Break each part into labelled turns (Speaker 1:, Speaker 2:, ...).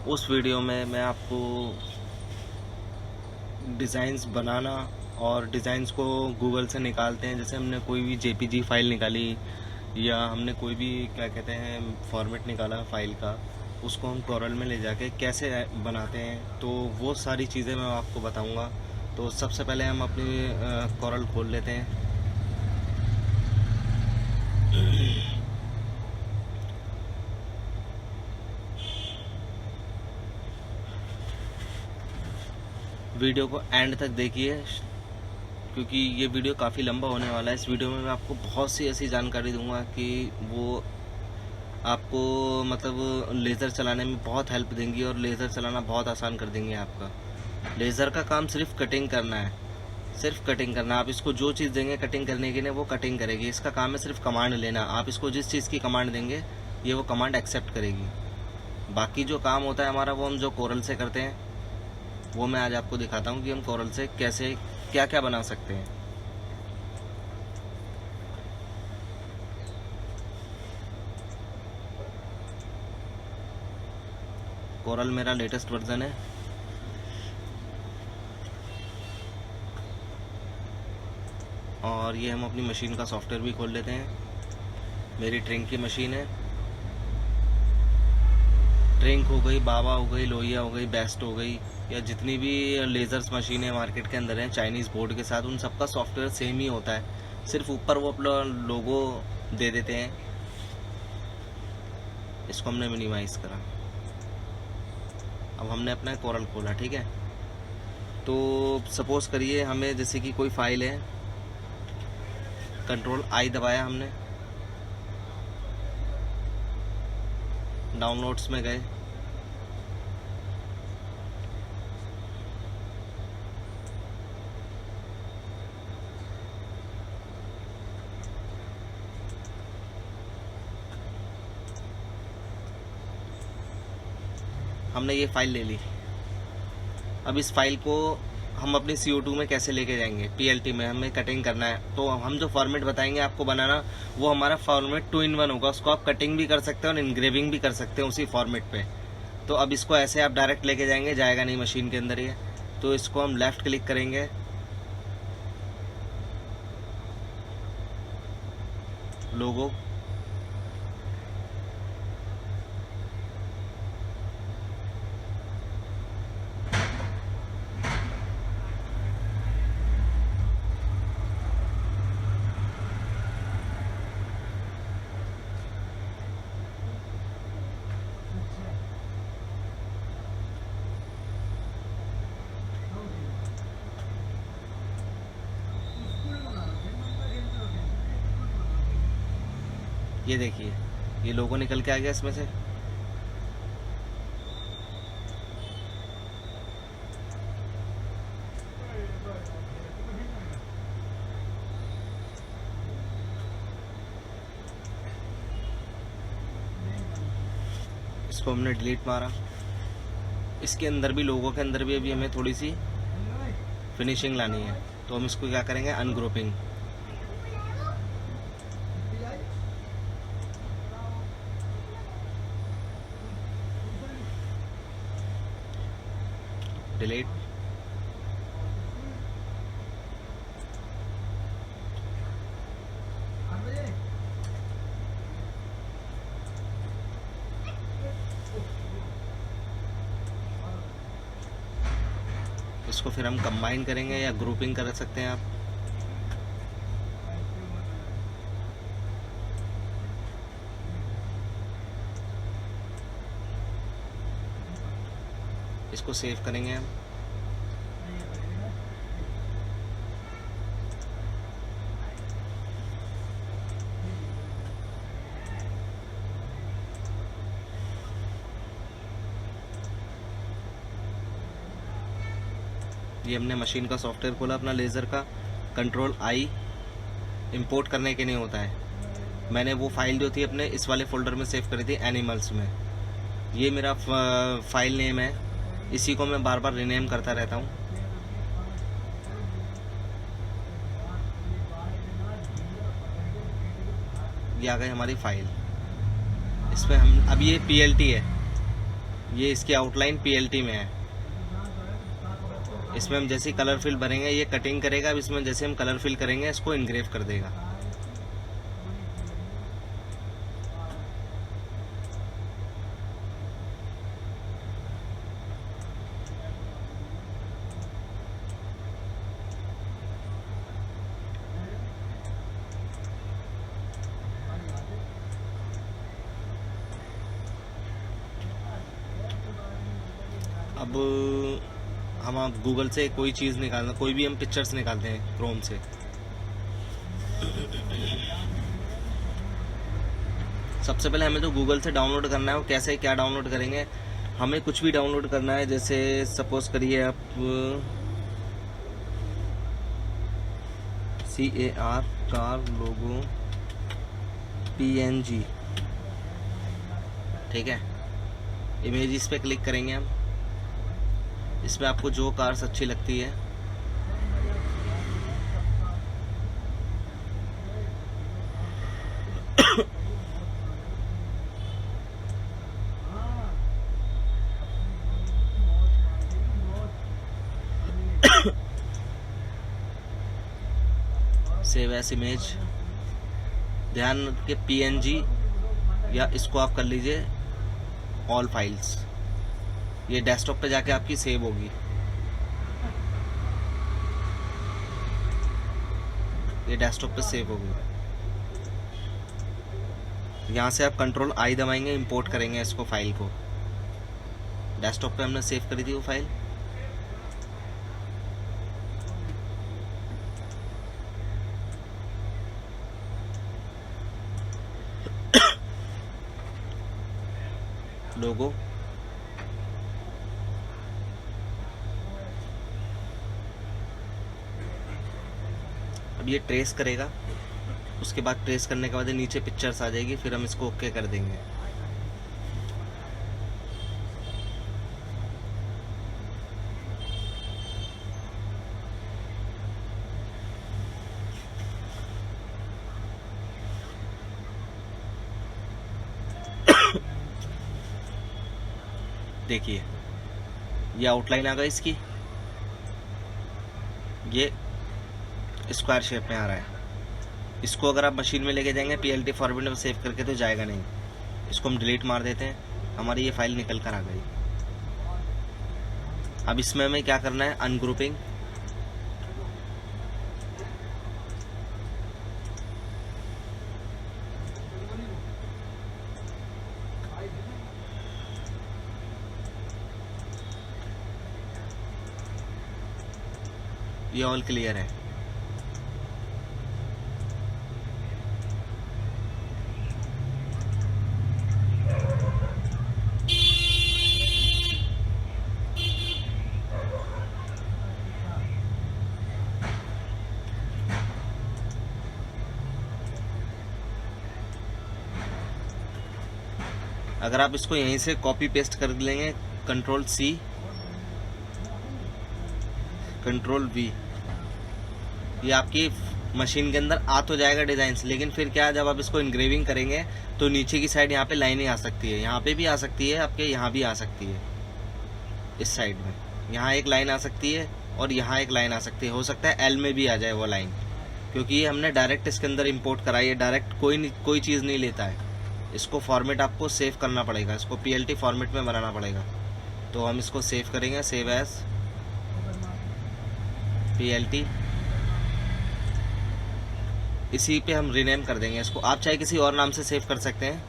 Speaker 1: उस वीडियो में मैं आपको डिज़ाइंस बनाना और डिज़ाइंस को गूगल से निकालते हैं। जैसे हमने कोई भी जेपीजी फाइल निकाली या हमने कोई भी क्या कहते हैं फॉर्मेट निकाला फाइल का, उसको हम कोरल में ले जाके कैसे बनाते हैं, तो वो सारी चीज़ें मैं आपको बताऊंगा। तो सबसे पहले हम अपनी कोरल खोल लेते हैं। वीडियो को एंड तक देखिए, क्योंकि ये वीडियो काफ़ी लंबा होने वाला है। इस वीडियो में मैं आपको बहुत सी ऐसी जानकारी दूंगा कि वो आपको मतलब लेज़र चलाने में बहुत हेल्प देंगी और लेज़र चलाना बहुत आसान कर देंगे आपका। लेज़र का काम सिर्फ कटिंग करना है, सिर्फ कटिंग करना। आप इसको जो चीज़ देंगे कटिंग करने के लिए वो कटिंग करेगी। इसका काम है सिर्फ कमांड लेना। आप इसको जिस चीज़ की कमांड देंगे ये वो कमांड एक्सेप्ट करेगी। बाकी जो काम होता है हमारा वो हम जो कोरल से करते हैं, वो मैं आज आपको दिखाता हूँ कि हम कोरल से कैसे क्या क्या बना सकते हैं। कोरल मेरा लेटेस्ट वर्जन है। और ये हम अपनी मशीन का सॉफ्टवेयर भी खोल लेते हैं। मेरी ट्रिंक की मशीन है। ट्रिंक हो गई, बाबा हो गई, लोहिया हो गई, बेस्ट हो गई, या जितनी भी लेज़र्स मशीनें मार्केट के अंदर हैं चाइनीज़ बोर्ड के साथ, उन सबका सॉफ्टवेयर सेम ही होता है। सिर्फ ऊपर वो अपना लोगो दे देते हैं। इसको हमने मिनिमाइज़ करा। अब हमने अपना कोरल खोला, ठीक है। तो सपोज़ करिए हमें जैसे कि कोई फाइल है, कंट्रोल आई दबाया हमने, डाउनलोड्स में गए, हमने ये फाइल ले ली। अब इस फाइल को हम अपनी CO2 में कैसे लेके जाएंगे, PLT में हमें कटिंग करना है। तो हम जो फॉर्मेट बताएंगे आपको बनाना, वो हमारा फॉर्मेट 2-in-1 होगा। उसको आप कटिंग भी कर सकते हैं और इनग्रेविंग भी कर सकते हैं उसी फॉर्मेट पे। तो अब इसको ऐसे आप डायरेक्ट लेके जाएंगे, जाएगा नहीं मशीन के अंदर ये। तो इसको हम लेफ्ट क्लिक करेंगे, लोगो, ये देखिए ये लोगो निकल के आ गया इसमें से। इसको हमने डिलीट मारा। इसके अंदर भी, लोगों के अंदर भी अभी हमें थोड़ी सी फिनिशिंग लानी है। तो हम इसको क्या करेंगे, अनग्रुपिंग, डिलीट, इसको फिर हम कंबाइन करेंगे या ग्रुपिंग कर सकते हैं आप। इसको सेव करेंगे हम। ये हमने मशीन का सॉफ्टवेयर खोला अपना लेज़र का। कंट्रोल आई इंपोर्ट करने के नहीं होता है। मैंने वो फाइल जो थी अपने इस वाले फोल्डर में सेव करी थी, एनिमल्स में। ये मेरा फाइल नेम है, इसी को मैं बार बार रिनेम करता रहता हूँ। ये आ गई हमारी फाइल। इसमें हम अब ये PLT है, ये इसकी आउटलाइन PLT में है। इसमें हम जैसे कलर फिल भरेंगे ये कटिंग करेगा। अब इसमें जैसे हम कलर फिल करेंगे इसको इनग्रेव कर देगा। अब हम आप गूगल से कोई चीज़ निकालना, कोई भी हम पिक्चर्स निकालते हैं क्रोम से। सबसे पहले हमें तो गूगल से डाउनलोड करना है। वो कैसे क्या डाउनलोड करेंगे, हमें कुछ भी डाउनलोड करना है। जैसे सपोज करिए आप CAR कार लोगो PNG, ठीक है। इमेजेस पे क्लिक करेंगे हम। इसमें आपको जो कार्स अच्छी लगती है सेव एज इमेज। ध्यान के PNG या इसको आप कर लीजिए ऑल फाइल्स। ये डेस्कटॉप पे जाके आपकी सेव होगी। ये डेस्कटॉप पे सेव होगी। यहाँ से आप Ctrl+I दबाएंगे, इंपोर्ट करेंगे इसको, फाइल को। डेस्कटॉप पे हमने सेव करी थी वो फाइल। लोगो अब ये ट्रेस करेगा। उसके बाद ट्रेस करने के बाद नीचे पिक्चर्स आ जाएगी। फिर हम इसको ओके कर देंगे। देखिए ये आउटलाइन आ गई इसकी। ये स्क्वायर शेप में आ रहा है। इसको अगर आप मशीन में लेके जाएंगे PLT फॉर्मेट में सेव करके तो जाएगा नहीं। इसको हम डिलीट मार देते हैं। हमारी ये फाइल निकल कर आ गई। अब इसमें हमें क्या करना है, अनग्रुपिंग। ये ऑल क्लियर है। अगर आप इसको यहीं से कॉपी पेस्ट कर लेंगे, Ctrl+C Ctrl+V, ये आपकी मशीन के अंदर आ तो जाएगा डिजाइन से। लेकिन फिर क्या, जब आप इसको इंग्रेविंग करेंगे तो नीचे की साइड यहाँ पे लाइनें आ सकती है। यहाँ पे भी आ सकती है, आपके यहाँ भी आ सकती है। इस साइड में यहाँ एक लाइन आ सकती है और यहाँ एक लाइन आ सकती है। हो सकता है L में भी आ जाए वो लाइन, क्योंकि ये हमने डायरेक्ट इसके अंदर इंपोर्ट कराई है। डायरेक्ट कोई चीज़ नहीं लेता है। इसको फॉर्मेट आपको सेव करना पड़ेगा। इसको PLT फॉर्मेट में बनाना पड़ेगा। तो हम इसको सेव करेंगे, सेव एज PLT। इसी पे हम रीनेम कर देंगे इसको। आप चाहे किसी और नाम से सेव कर सकते हैं।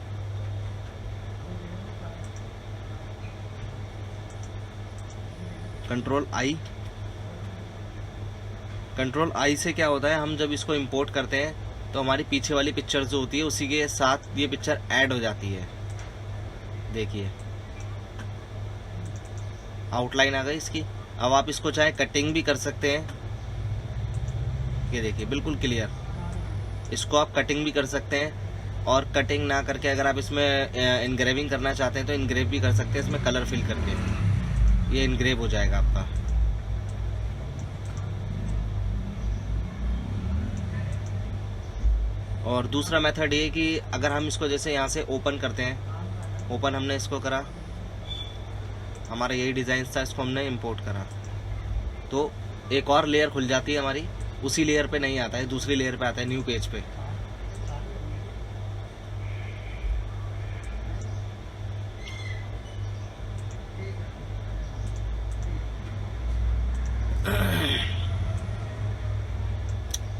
Speaker 1: Ctrl+I से क्या होता है, हम जब इसको इंपोर्ट करते हैं तो हमारी पीछे वाली पिक्चर जो होती है उसी के साथ ये पिक्चर ऐड हो जाती है। देखिए आउटलाइन आ गई इसकी। अब आप इसको चाहे कटिंग भी कर सकते हैं। ये देखिए बिल्कुल क्लियर। इसको आप कटिंग भी कर सकते हैं, और कटिंग ना करके अगर आप इसमें इनग्रेविंग करना चाहते हैं तो इनग्रेव भी कर सकते हैं। इसमें कलर फिल करके ये इनग्रेव हो जाएगा आपका। और दूसरा मेथड ये कि अगर हम इसको जैसे यहाँ से ओपन करते हैं, ओपन हमने इसको करा, हमारा यही डिज़ाइन था, इसको हमने इंपोर्ट करा तो एक और लेयर खुल जाती है हमारी, उसी लेयर पे नहीं आता है, दूसरी लेयर पे आता है, न्यू पेज पे।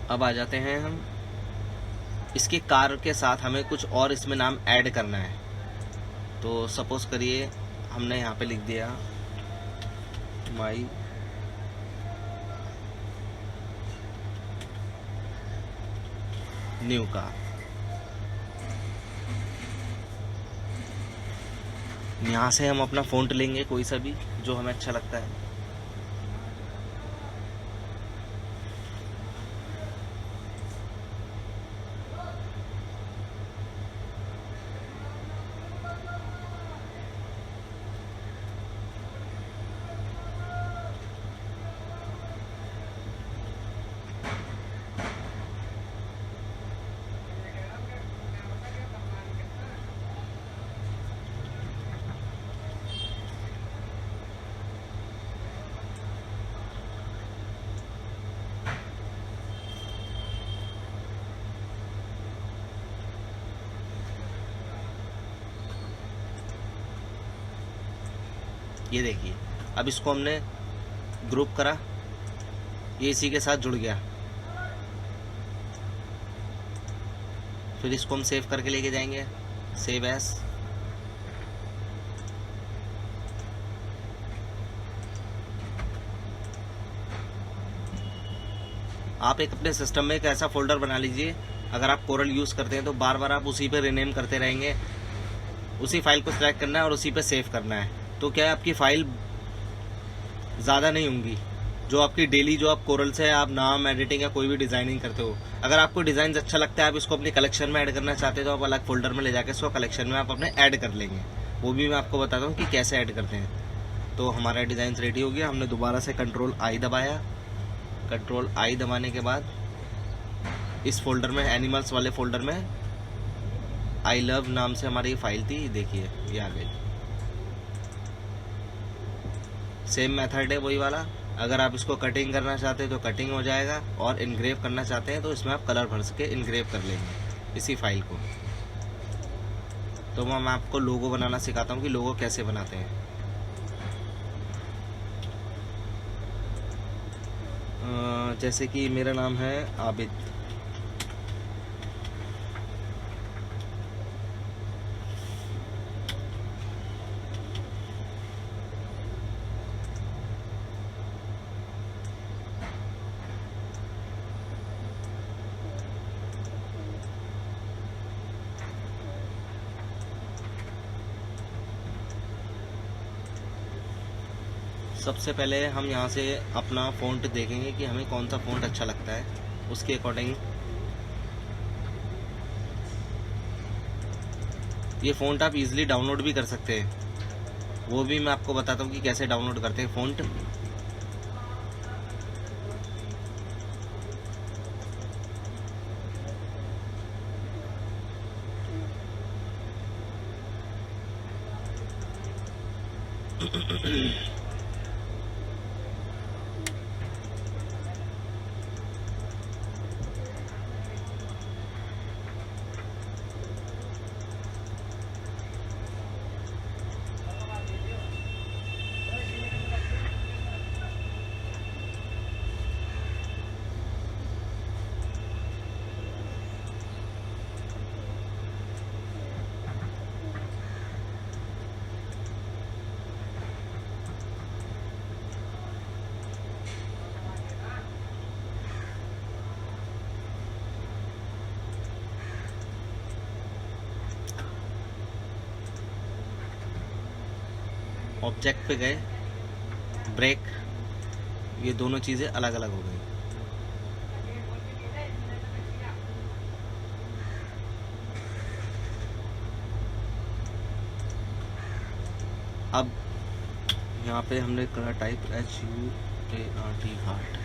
Speaker 1: अब आ जाते हैं हम इसके कार के साथ, हमें कुछ और इसमें नाम ऐड करना है। तो सपोज करिए हमने यहाँ पे लिख दिया माई न्यू कार। यहाँ से हम अपना फ़ॉन्ट लेंगे कोई सा भी जो हमें अच्छा लगता है। ये देखिए, अब इसको हमने ग्रुप करा, ये इसी के साथ जुड़ गया। फिर इसको हम सेव करके लेके जाएंगे, सेव एस। आप एक अपने सिस्टम में एक ऐसा फोल्डर बना लीजिए, अगर आप कोरल यूज़ करते हैं तो बार बार आप उसी पे रीनेम करते रहेंगे, उसी फाइल को सिलेक्ट करना है और उसी पे सेव करना है। तो क्या है, आपकी फ़ाइल ज़्यादा नहीं होंगी, जो आपकी डेली जो आप कोरल से आप नाम एडिटिंग या कोई भी डिज़ाइनिंग करते हो। अगर आपको डिज़ाइन अच्छा लगता है, आप इसको अपनी कलेक्शन में ऐड करना चाहते हो तो आप अलग फोल्डर में ले जाकर इसको कलेक्शन में आप अपने ऐड कर लेंगे। वो भी मैं आपको बताता हूँ कि कैसे ऐड करते हैं। तो हमारा डिज़ाइन रेडी हो गया, हमने दोबारा से कंट्रोल-I दबाया। कंट्रोल-I दबाने के बाद इस फोल्डर में, एनिमल्स वाले फोल्डर में आई लव नाम से हमारी ये फाइल थी, देखिए ये आ गई। सेम मेथड है वही वाला। अगर आप इसको कटिंग करना चाहते हैं तो कटिंग हो जाएगा, और इनग्रेव करना चाहते हैं तो इसमें आप कलर भर के इनग्रेव कर लेंगे इसी फाइल को। तो मैं आपको लोगो बनाना सिखाता हूँ कि लोगो कैसे बनाते हैं। जैसे कि मेरा नाम है आबिद, सबसे पहले हम यहाँ से अपना फ़ॉन्ट देखेंगे कि हमें कौन सा फ़ॉन्ट अच्छा लगता है, उसके अकॉर्डिंग ये फ़ॉन्ट आप इजीली डाउनलोड भी कर सकते हैं। वो भी मैं आपको बताता हूँ कि कैसे डाउनलोड करते हैं फ़ॉन्ट। ऑब्जेक्ट पे गए, ब्रेक, ये दोनों चीज़ें अलग अलग हो गई। अब यहाँ पे हमने करा टाइप HUART हार्ट।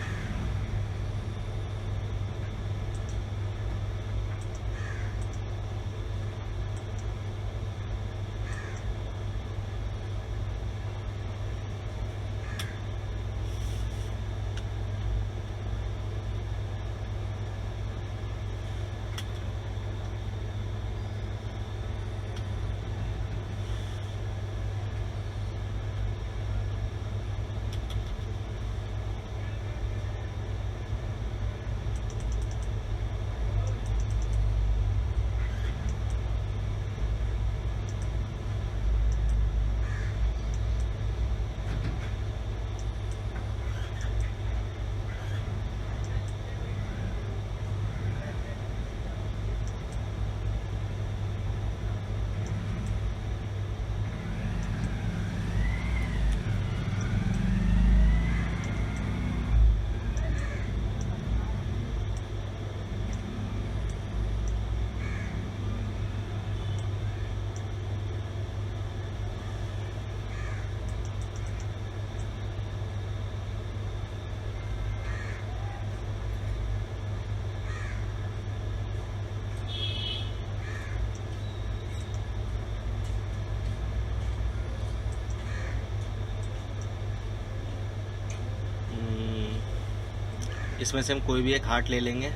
Speaker 1: इसमें से हम कोई भी एक हार्ट ले लेंगे।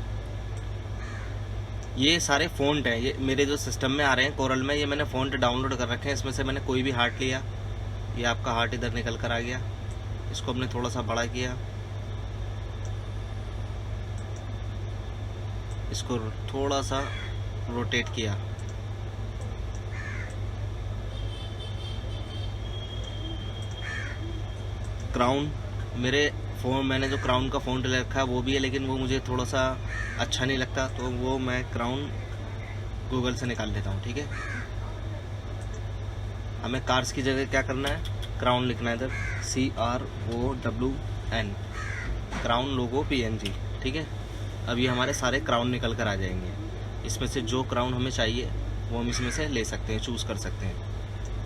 Speaker 1: ये सारे फ़ॉन्ट हैं, ये मेरे जो सिस्टम में आ रहे हैं कोरल में, ये मैंने फ़ॉन्ट डाउनलोड कर रखे हैं। इसमें से मैंने कोई भी हार्ट लिया, ये आपका हार्ट इधर निकल कर आ गया। इसको हमने थोड़ा सा बड़ा किया, इसको थोड़ा सा रोटेट किया, क्राउन मेरे मैंने जो क्राउन का फ़ॉन्ट ले रखा है वो भी है, लेकिन वो मुझे थोड़ा सा अच्छा नहीं लगता, तो वो मैं क्राउन गूगल से निकाल लेता हूँ। ठीक है, हमें कार्स की जगह क्या करना है, क्राउन लिखना है इधर, CROWN, क्राउन लोगो PNG। ठीक है, अब ये हमारे सारे क्राउन निकल कर आ जाएंगे। इसमें से जो क्राउन हमें चाहिए वो हम इसमें से ले सकते हैं, चूज़ कर सकते हैं।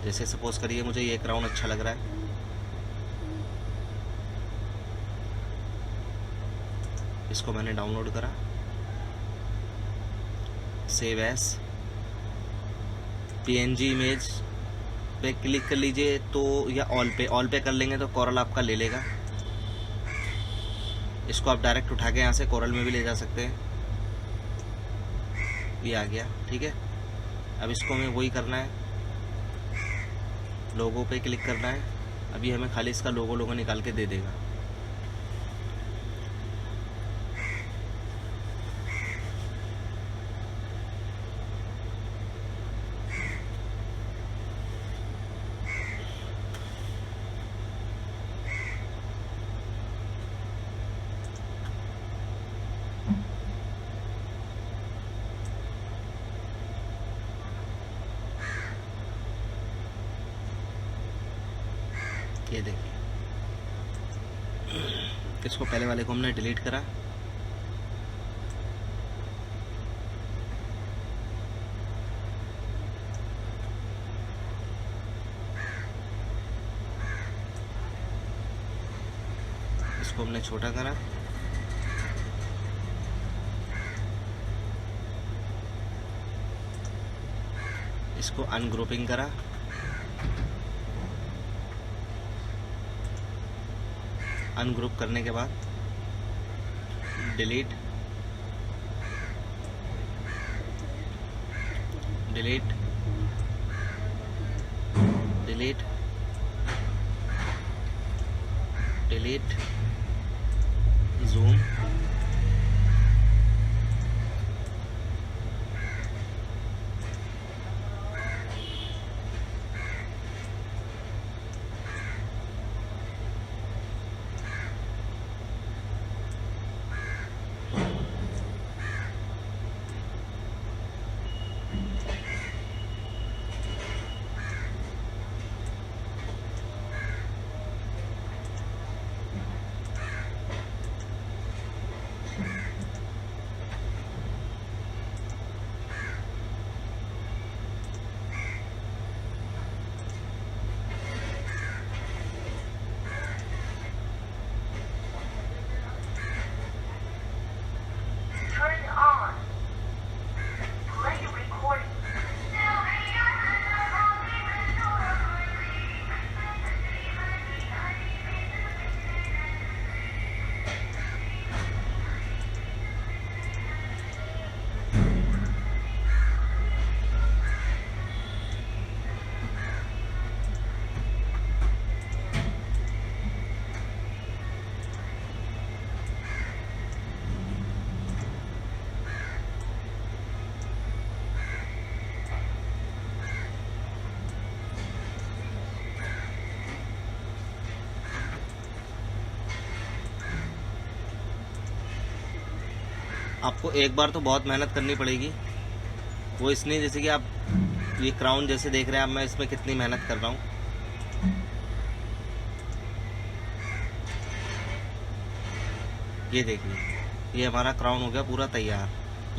Speaker 1: जैसे सपोज करिए मुझे ये क्राउन अच्छा लग रहा है, इसको मैंने डाउनलोड करा, सेव एज PNG इमेज पे क्लिक कर लीजिए, तो या ऑल पे कर लेंगे तो कोरल आपका ले लेगा। इसको आप डायरेक्ट उठा के यहाँ से कोरल में भी ले जा सकते हैं। ये आ गया। ठीक है, अब इसको हमें वही करना है, लोगो पे क्लिक करना है। अभी हमें खाली इसका लोगो निकाल के दे देगा। ये देखिए, इसको पहले वाले को हमने डिलीट करा, इसको हमने छोटा करा, इसको अनग्रुपिंग करा, अनग्रुप करने के बाद delete, delete, delete, delete, zoom, आपको एक बार तो बहुत मेहनत करनी पड़ेगी, वो इसलिए जैसे कि आप ये क्राउन जैसे देख रहे हैं, अब मैं इसमें कितनी मेहनत कर रहा हूँ। ये देखिए, ये हमारा क्राउन हो गया पूरा तैयार।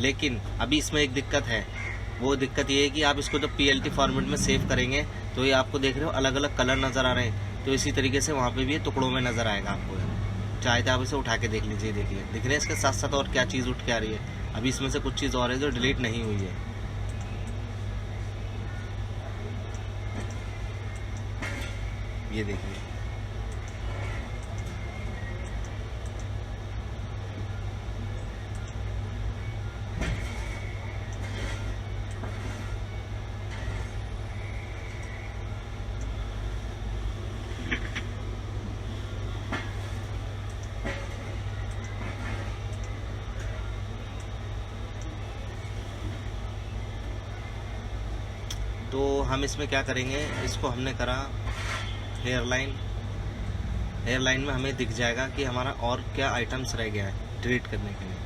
Speaker 1: लेकिन अभी इसमें एक दिक्कत है, वो दिक्कत ये है कि आप इसको जब PLT फॉर्मेट में सेव करेंगे तो ये आपको देख रहे हो अलग अलग कलर नज़र आ रहे हैं, तो इसी तरीके से वहाँ पे भी ये टुकड़ों में नज़र आएगा आपको। चाहे तो आप इसे उठा के देख लीजिए, देखिए दिख रहे हैं इसके साथ साथ और क्या चीज़ उठ के आ रही है। अभी इसमें से कुछ चीज़ और है जो डिलीट नहीं हुई है। ये देखिए, तो हम इसमें क्या करेंगे, इसको हमने करा हेयरलाइन। हेयरलाइन में हमें दिख जाएगा कि हमारा और क्या आइटम्स रह गया है डिलीट करने के लिए।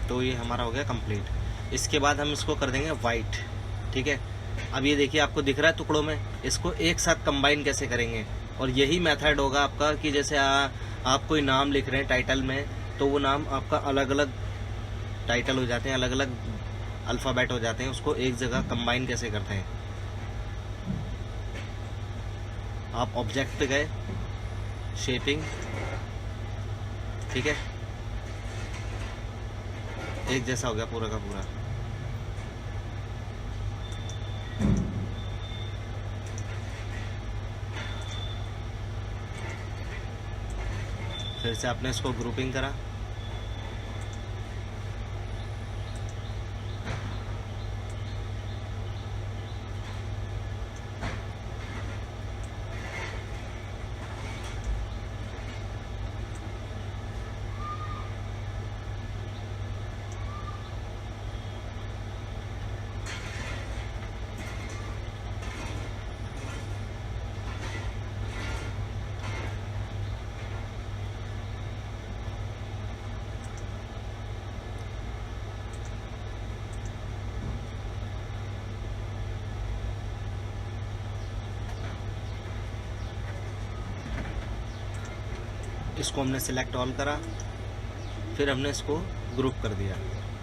Speaker 1: तो ये हमारा हो गया कंप्लीट। इसके बाद हम इसको कर देंगे वाइट। ठीक है, अब ये देखिए आपको दिख रहा है टुकड़ों में, इसको एक साथ कंबाइन कैसे करेंगे। और यही मेथड होगा आपका कि जैसे आप कोई नाम लिख रहे हैं टाइटल में, तो वो नाम आपका अलग अलग टाइटल हो जाते हैं, अलग अलग अल्फ़ाबेट हो जाते हैं, उसको एक जगह कंबाइन कैसे करते हैं। आप ऑब्जेक्ट पे गए, शेपिंग, ठीक है, एक जैसा हो गया पूरा का पूरा। फिर से आपने इसको ग्रुपिंग करा, इसको हमने सिलेक्ट ऑल करा, फिर हमने इसको ग्रुप कर दिया।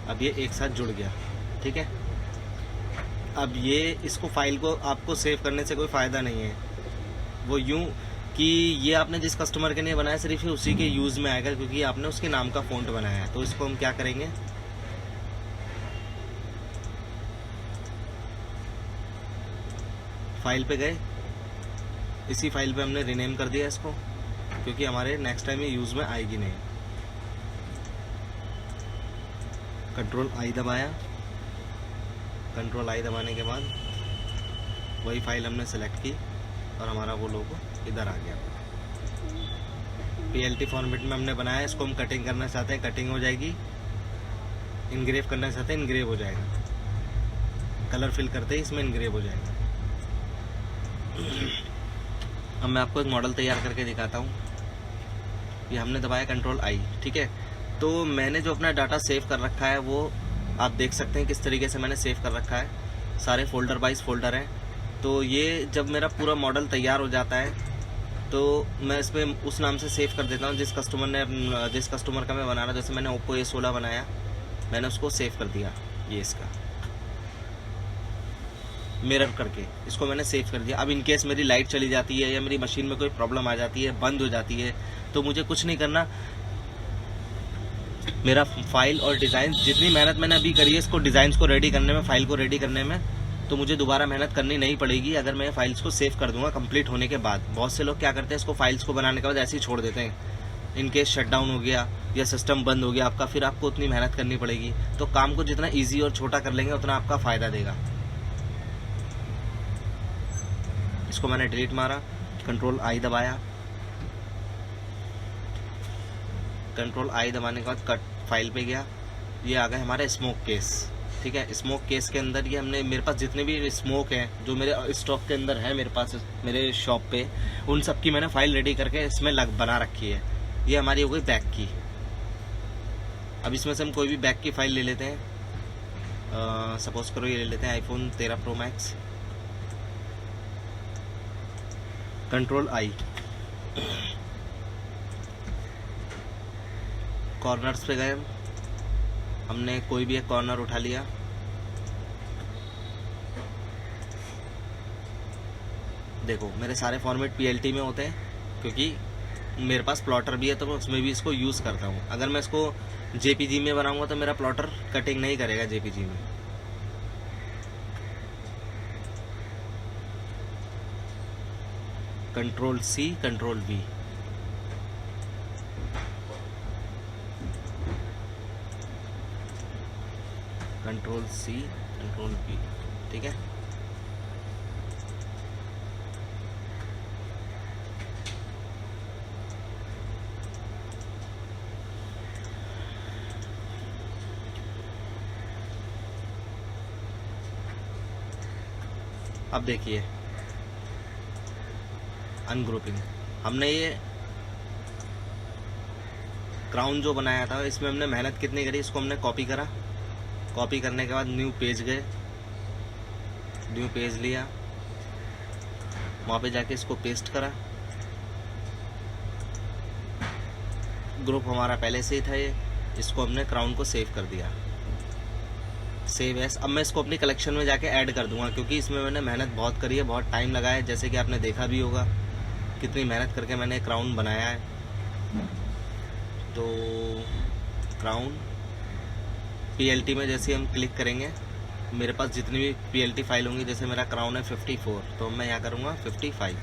Speaker 1: अब ये एक साथ जुड़ गया। ठीक है, अब ये इसको फाइल को आपको सेव करने से कोई फ़ायदा नहीं है, वो यूं कि ये आपने जिस कस्टमर के लिए बनाया सिर्फ ही उसी के यूज़ में आएगा, क्योंकि आपने उसके नाम का फ़ॉन्ट बनाया है। तो इसको हम क्या करेंगे, फाइल पे गए, इसी फाइल पे हमने रीनेम कर दिया इसको, क्योंकि हमारे नेक्स्ट टाइम ये यूज़ में आएगी नहीं। कंट्रोल आई दबाया, कंट्रोल आई दबाने के बाद वही फाइल हमने सेलेक्ट की और हमारा वो लोगो इधर आ गया। PLT फॉर्मेट में हमने बनाया, इसको हम कटिंग करना चाहते हैं, कटिंग हो जाएगी, इनग्रेव करना चाहते हैं, इनग्रेव हो जाएगा, कलर फिल करते ही इसमें इनग्रेव हो जाएगा। अब मैं आपको एक मॉडल तैयार करके दिखाता हूँ। ये हमने दबाया कंट्रोल आई। ठीक है, तो मैंने जो अपना डाटा सेव कर रखा है वो आप देख सकते हैं किस तरीके से मैंने सेव कर रखा है। सारे फोल्डर वाइज फोल्डर हैं। तो ये जब मेरा पूरा मॉडल तैयार हो जाता है तो मैं इसमें उस नाम से सेव कर देता हूँ जिस कस्टमर का मैं बना रहा। जैसे मैंने ओप्पो A16 बनाया, मैंने उसको सेव कर दिया, ये इसका मिरर करके इसको मैंने सेव कर दिया। अब इन केस मेरी लाइट चली जाती है या मेरी मशीन में कोई प्रॉब्लम आ जाती है, बंद हो जाती है, तो मुझे कुछ नहीं करना, मेरा फाइल और डिज़ाइन जितनी मेहनत मैंने अभी करी है इसको डिज़ाइंस को रेडी करने में, फाइल को रेडी करने में, तो मुझे दोबारा मेहनत करनी नहीं पड़ेगी अगर मैं फाइल्स को सेव कर दूंगा कंप्लीट होने के बाद। बहुत से लोग क्या करते हैं, इसको फाइल्स को बनाने के बाद ऐसे ही छोड़ देते हैं। इन केस शटडाउन हो गया या सिस्टम बंद हो गया आपका, फिर आपको उतनी मेहनत करनी पड़ेगी। तो काम को जितना ईजी और छोटा कर लेंगे उतना आपका फ़ायदा देगा। इसको मैंने डिलीट मारा, कंट्रोल आई दबाया, कंट्रोल आई दबाने के बाद कट फाइल पे गया, ये आ गए हमारे स्मोक केस। ठीक है, स्मोक केस के अंदर ये हमने, मेरे पास जितने भी स्मोक हैं जो मेरे स्टॉक के अंदर है मेरे पास मेरे शॉप पे, उन सब की मैंने फाइल रेडी करके इसमें बना रखी है। ये हमारी हो गई बैक की। अब इसमें से हम कोई भी बैक की फाइल ले लेते हैं। सपोज करो ये ले लेते हैं iPhone 13 Pro Max, control I, corners पे गए, हमने कोई भी एक कॉर्नर उठा लिया, देखो मेरे सारे फॉर्मेट PLT में होते हैं क्योंकि मेरे पास प्लॉटर भी है तो मैं उसमें भी इसको यूज़ करता हूँ। अगर मैं इसको जेपीजी में बनाऊंगा तो मेरा प्लॉटर कटिंग नहीं करेगा जेपीजी में। Control C, control V, control C, control V, ठीक है। अब देखिए अनग्रुपिंग, हमने ये क्राउन जो बनाया था इसमें हमने मेहनत कितनी करी, इसको हमने कॉपी करा। कॉपी करने के बाद न्यू पेज गए, न्यू पेज लिया, वहाँ पे जाके इसको पेस्ट करा। ग्रुप हमारा पहले से ही था ये, इसको हमने क्राउन को सेव कर दिया, सेव एस। अब मैं इसको अपनी कलेक्शन में जाके ऐड कर दूंगा, क्योंकि इसमें मैंने मेहनत बहुत करी है, बहुत टाइम लगा है, जैसे कि आपने देखा भी होगा कितनी मेहनत करके मैंने क्राउन बनाया है। तो क्राउन PLT में जैसे हम क्लिक करेंगे, मेरे पास जितनी भी PLT फाइल होंगी, जैसे मेरा क्राउन है 54, तो मैं यहाँ करूँगा 55,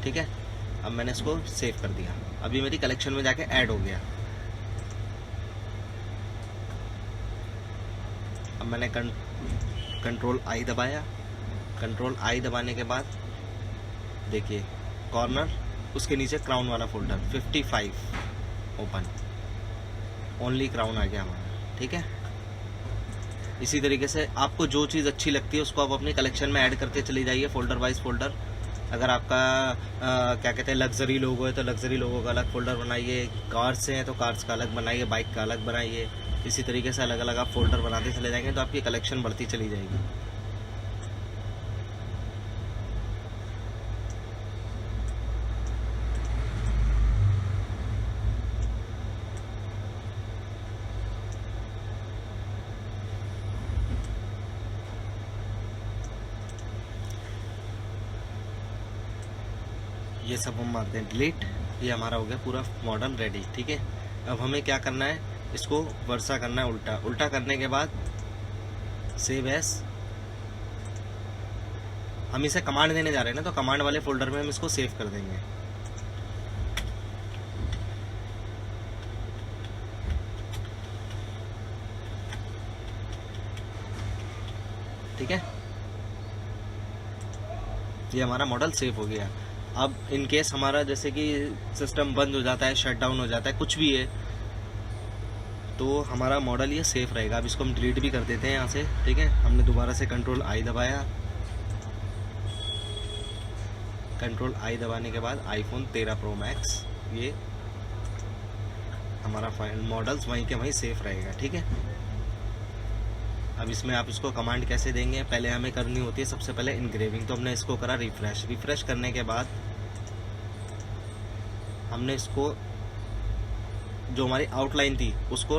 Speaker 1: ठीक है। अब मैंने इसको सेव कर दिया, अभी मेरी कलेक्शन में जाके ऐड हो गया। अब मैंने कंट्रोल आई दबाया, कंट्रोल आई दबाने के बाद देखिए कॉर्नर, उसके नीचे क्राउन वाला फोल्डर 55 ओपन, ओनली क्राउन आ गया हमारा, ठीक है। इसी तरीके से आपको जो चीज़ अच्छी लगती है उसको आप अपनी कलेक्शन में ऐड करते चले जाइए, फोल्डर वाइज फोल्डर। अगर आपका क्या कहते हैं लग्जरी लोगो है तो लग्जरी लोगो का अलग फोल्डर बनाइए, कार्स हैं तो कार्स का अलग बनाइए, बाइक का अलग बनाइए। इसी तरीके से अलग अलग आप फोल्डर बनाते चले जाएंगे तो आपकी कलेक्शन बढ़ती चली जाएगी। ये सब हम मारते हैं डिलीट, ये हमारा हो गया पूरा मॉडल रेडी, ठीक है। अब हमें क्या करना है, इसको वर्सा करना है उल्टा। उल्टा करने के बाद सेव एस, हम इसे कमांड देने जा रहे हैं ना, तो कमांड वाले फोल्डर में हम इसको सेव कर देंगे, ठीक है। ये हमारा मॉडल सेव हो गया। अब इन केस हमारा जैसे कि सिस्टम बंद हो जाता है, शट डाउन हो जाता है, कुछ भी है, तो हमारा मॉडल ये सेफ रहेगा। अब इसको हम डिलीट भी कर देते हैं यहाँ से, ठीक है। हमने दोबारा से कंट्रोल आई दबाया, कंट्रोल आई दबाने के बाद आईफोन 13 प्रो मैक्स, ये हमारा मॉडल्स वहीं के वहीं सेफ रहेगा, ठीक है। अब इसमें आप इसको कमांड कैसे देंगे, पहले हमें करनी होती है सबसे पहले इनग्रेविंग, तो हमने इसको करा रिफ्रेश। रिफ्रेश करने के बाद हमने इसको जो हमारी आउटलाइन थी उसको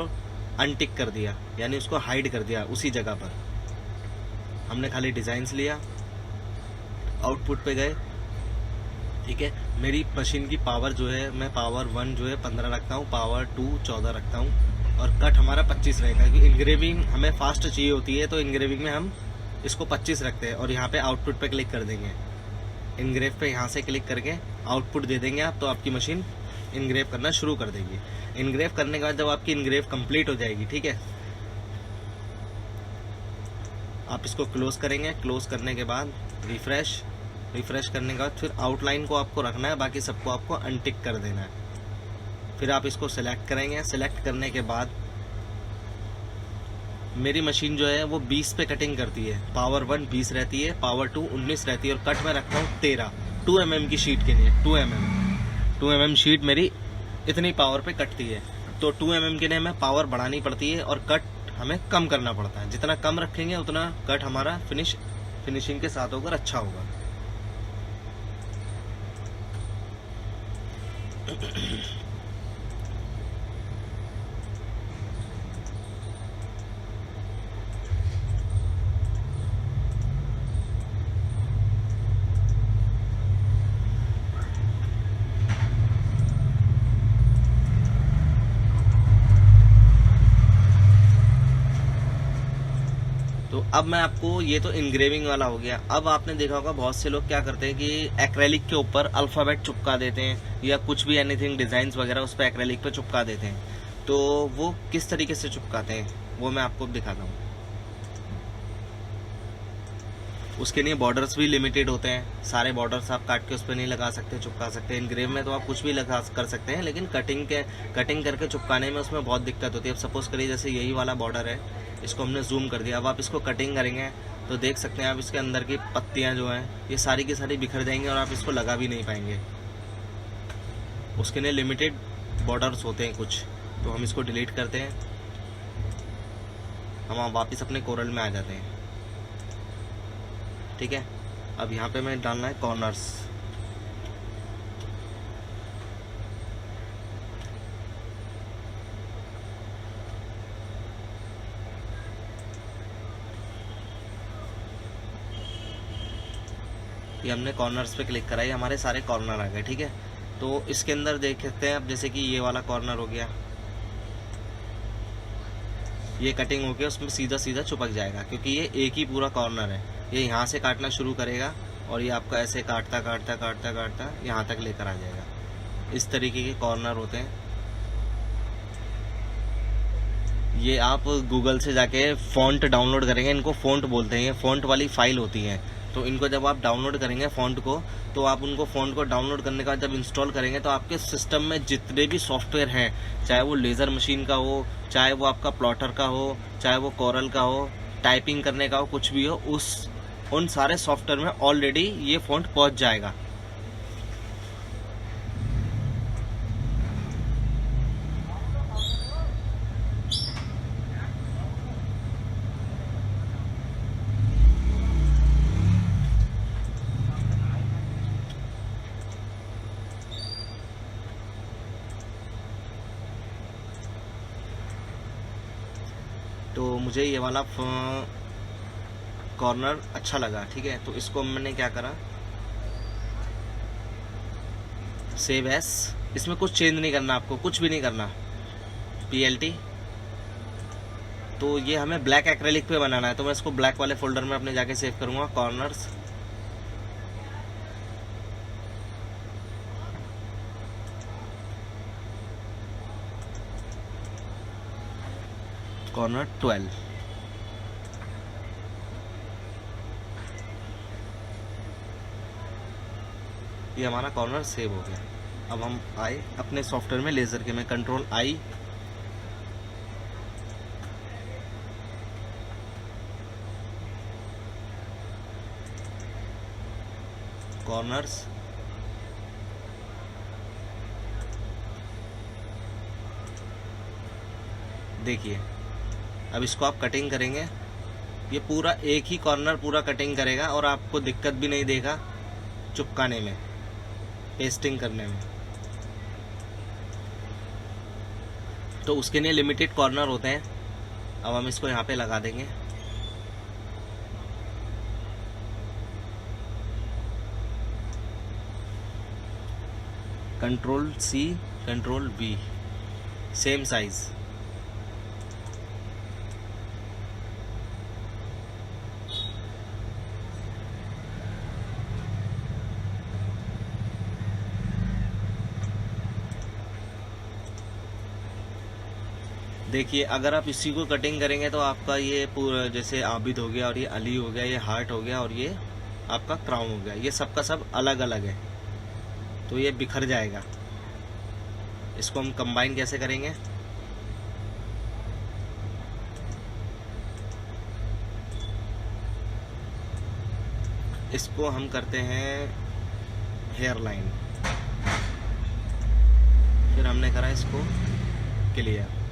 Speaker 1: अनटिक कर दिया, यानी उसको हाइड कर दिया उसी जगह पर। हमने खाली डिज़ाइंस लिया, आउटपुट पे गए, ठीक है। मेरी मशीन की पावर जो है, मैं पावर 1 जो है 15 रखता हूँ, पावर 2 14 रखता हूँ, और कट हमारा 25 रहेगा, क्योंकि इनग्रेविंग हमें फास्ट चाहिए होती है, तो इनग्रेविंग में हम इसको 25 रखते हैं। और यहाँ पे आउटपुट पे क्लिक कर देंगे, इनग्रेव पे यहाँ से क्लिक करके आउटपुट दे देंगे आप, तो आपकी मशीन इनग्रेव करना शुरू कर देगी। इनग्रेव करने के बाद जब आपकी इनग्रेव कंप्लीट हो जाएगी, ठीक है, आप इसको क्लोज करेंगे। क्लोज करने के बाद रिफ्रेश, रिफ्रेश करने के बाद फिर आउटलाइन को आपको रखना है, बाकी सबको आपको अनटिक कर देना है। फिर आप इसको सिलेक्ट करेंगे। सिलेक्ट करने के बाद मेरी मशीन जो है वो 20 पे कटिंग करती है, पावर 1 20 रहती है, पावर 2 19 रहती है, और कट में रखता हूँ 13, 2 mm की शीट के लिए। 2 mm शीट मेरी इतनी पावर पे कटती है, तो 2 mm के लिए हमें पावर बढ़ानी पड़ती है और कट हमें कम करना पड़ता है। जितना कम रखेंगे उतना कट हमारा फिनिशिंग के साथ होकर अच्छा होगा। अब मैं आपको, ये तो इनग्रेविंग वाला हो गया। अब आपने देखा होगा बहुत से लोग क्या करते हैं कि एक्रेलिक के ऊपर अल्फ़ाबेट चिपका देते हैं या कुछ भी एनीथिंग डिज़ाइंस वगैरह उस पर एक्रेलिक पे चिपका देते हैं। तो वो किस तरीके से चिपकाते हैं वो मैं आपको दिखाता हूँ। उसके लिए बॉर्डर्स भी लिमिटेड होते हैं, सारे बॉर्डर्स आप काट के उस पर नहीं लगा सकते, चिपका सकते। इनग्रेव में तो आप कुछ भी लगा कर सकते हैं, लेकिन कटिंग करके चिपकाने में उसमें बहुत दिक्कत होती है। अब सपोज करिए जैसे यही वाला बॉर्डर है, इसको हमने जूम कर दिया। अब आप इसको कटिंग करेंगे तो देख सकते हैं आप इसके अंदर की पत्तियां जो हैं ये सारी की सारी बिखर जाएंगी और आप इसको लगा भी नहीं पाएंगे। उसके लिए लिमिटेड बॉर्डर्स होते हैं कुछ। तो हम इसको डिलीट करते हैं, हम वापस अपने कोरल में आ जाते हैं। ठीक है, अब यहाँ पे मैं डालना है कॉर्नर्स। ये हमने कॉर्नर्स पे क्लिक करा, ये हमारे सारे कॉर्नर आ गए। ठीक है, तो इसके अंदर देख सकते हैं अब जैसे कि ये वाला कॉर्नर हो गया, ये कटिंग होके उसमें सीधा सीधा चिपक जाएगा क्योंकि ये एक ही पूरा कॉर्नर है। ये यहाँ से काटना शुरू करेगा और ये आपका ऐसे काटता काटता काटता काटता यहाँ तक लेकर आ जाएगा। इस तरीके के कॉर्नर होते हैं। ये आप गूगल से जाके फ़ॉन्ट डाउनलोड करेंगे, इनको फ़ॉन्ट बोलते हैं, ये फ़ॉन्ट वाली फ़ाइल होती है। तो इनको जब आप डाउनलोड करेंगे फ़ॉन्ट को, तो आप उनको फ़ॉन्ट को डाउनलोड करने के बाद जब इंस्टॉल करेंगे तो आपके सिस्टम में जितने भी सॉफ्टवेयर हैं, चाहे वो लेज़र मशीन का हो, चाहे वो आपका प्लॉटर का हो, चाहे वो कोरल का हो, टाइपिंग करने का हो, कुछ भी हो, उन सारे सॉफ्टवेयर में ऑलरेडी ये फ़ॉन्ट पहुंच जाएगा। तो मुझे ये वाला कॉर्नर अच्छा लगा। ठीक है, तो इसको मैंने क्या करा, सेव एस। इसमें कुछ चेंज नहीं करना, आपको कुछ भी नहीं करना, PLT। तो ये हमें ब्लैक एक्रेलिक पे बनाना है, तो मैं इसको ब्लैक वाले फोल्डर में अपने जाके सेव करूँगा, कॉर्नर्स। कॉर्नर 12। ये हमारा कॉर्नर सेव हो गया। अब हम आए अपने सॉफ्टवेयर में, लेज़र के में Ctrl+I, कॉर्नर्स, देखिए अब इसको आप कटिंग करेंगे, ये पूरा एक ही कॉर्नर पूरा कटिंग करेगा और आपको दिक्कत भी नहीं देगा चिपकाने में, पेस्टिंग करने में। तो उसके लिए लिमिटेड कॉर्नर होते हैं। अब हम इसको यहाँ पे लगा देंगे। Ctrl+C, Ctrl+V, same size. देखिए अगर आप इसी को कटिंग करेंगे तो आपका ये पूरा, जैसे आबिद हो गया और ये अली हो गया, ये हार्ट हो गया और ये आपका क्राउन हो गया, ये सब का सब अलग अलग है, तो ये बिखर जाएगा। इसको हम कंबाइन कैसे करेंगे, इसको हम करते हैं हेयर लाइन, फिर हमने करा इसको क्लियर।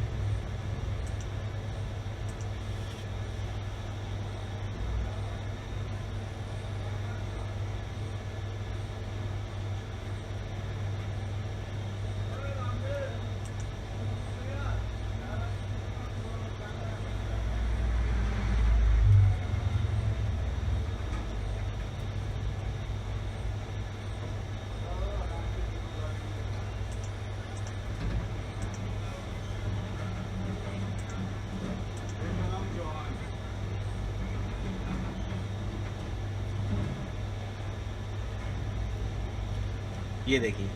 Speaker 1: ये देखिए,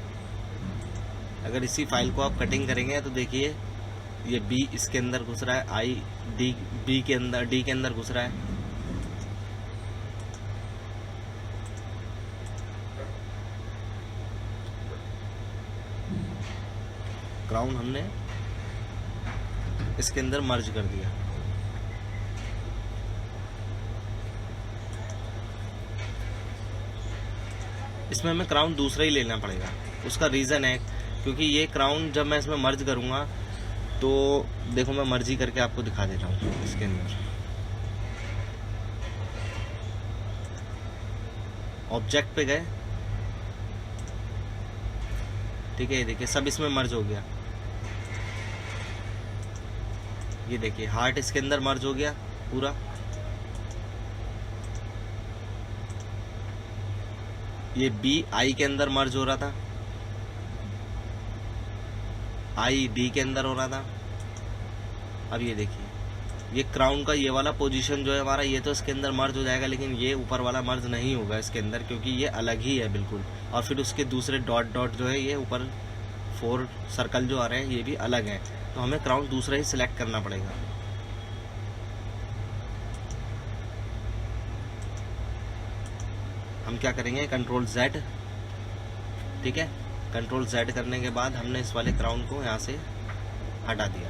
Speaker 1: अगर इसी फाइल को आप कटिंग करेंगे तो देखिए ये बी इसके अंदर घुस रहा है, आई डी बी के अंदर, डी के अंदर घुस रहा है। क्राउन हमने इसके अंदर मर्ज कर दिया। इसमें हमें क्राउन दूसरा ही लेना पड़ेगा। उसका रीज़न है क्योंकि ये क्राउन जब मैं इसमें मर्ज करूँगा तो देखो मैं मर्जी करके आपको दिखा देता हूँ। इसके अंदर ऑब्जेक्ट पे गए, ठीक है, ये देखिए सब इसमें मर्ज हो गया। ये देखिए हार्ट इसके अंदर मर्ज हो गया पूरा। ये बी आई के अंदर मर्ज हो रहा था, आई डी के अंदर हो रहा था। अब ये देखिए ये क्राउन का ये वाला पोजीशन जो है हमारा, ये तो इसके अंदर मर्ज हो जाएगा, लेकिन ये ऊपर वाला मर्ज नहीं होगा इसके अंदर क्योंकि ये अलग ही है बिल्कुल। और फिर उसके दूसरे डॉट डॉट जो है ये ऊपर 4 सर्कल जो आ रहे हैं ये भी अलग हैं, तो हमें क्राउन दूसरा ही सिलेक्ट करना पड़ेगा। हम क्या करेंगे, कंट्रोल Z, ठीक है, कंट्रोल Z करने के बाद हमने इस वाले क्राउन को यहाँ से हटा दिया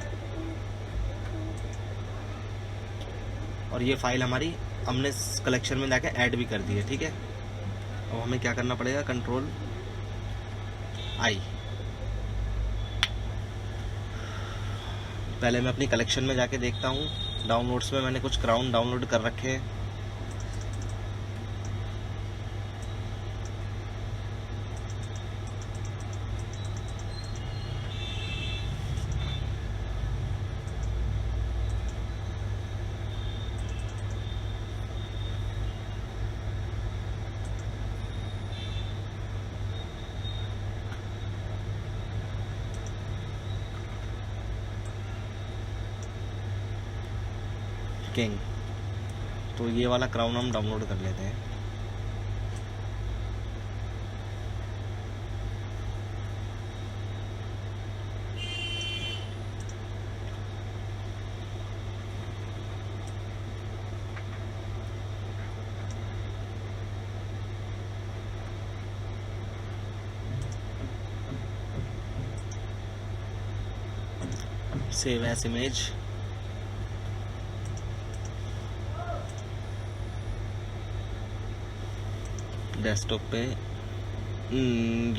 Speaker 1: और ये फाइल हमारी हमने कलेक्शन में जाके ऐड भी कर दी है, ठीक है। अब हमें क्या करना पड़ेगा, कंट्रोल I। पहले मैं अपनी कलेक्शन में जाके देखता हूँ, डाउनलोड्स में मैंने कुछ क्राउन डाउनलोड कर रखे हैं। किंग, तो ये वाला क्राउन हम डाउनलोड कर लेते हैं। सेव एज इमेज, डेस्कटॉप पे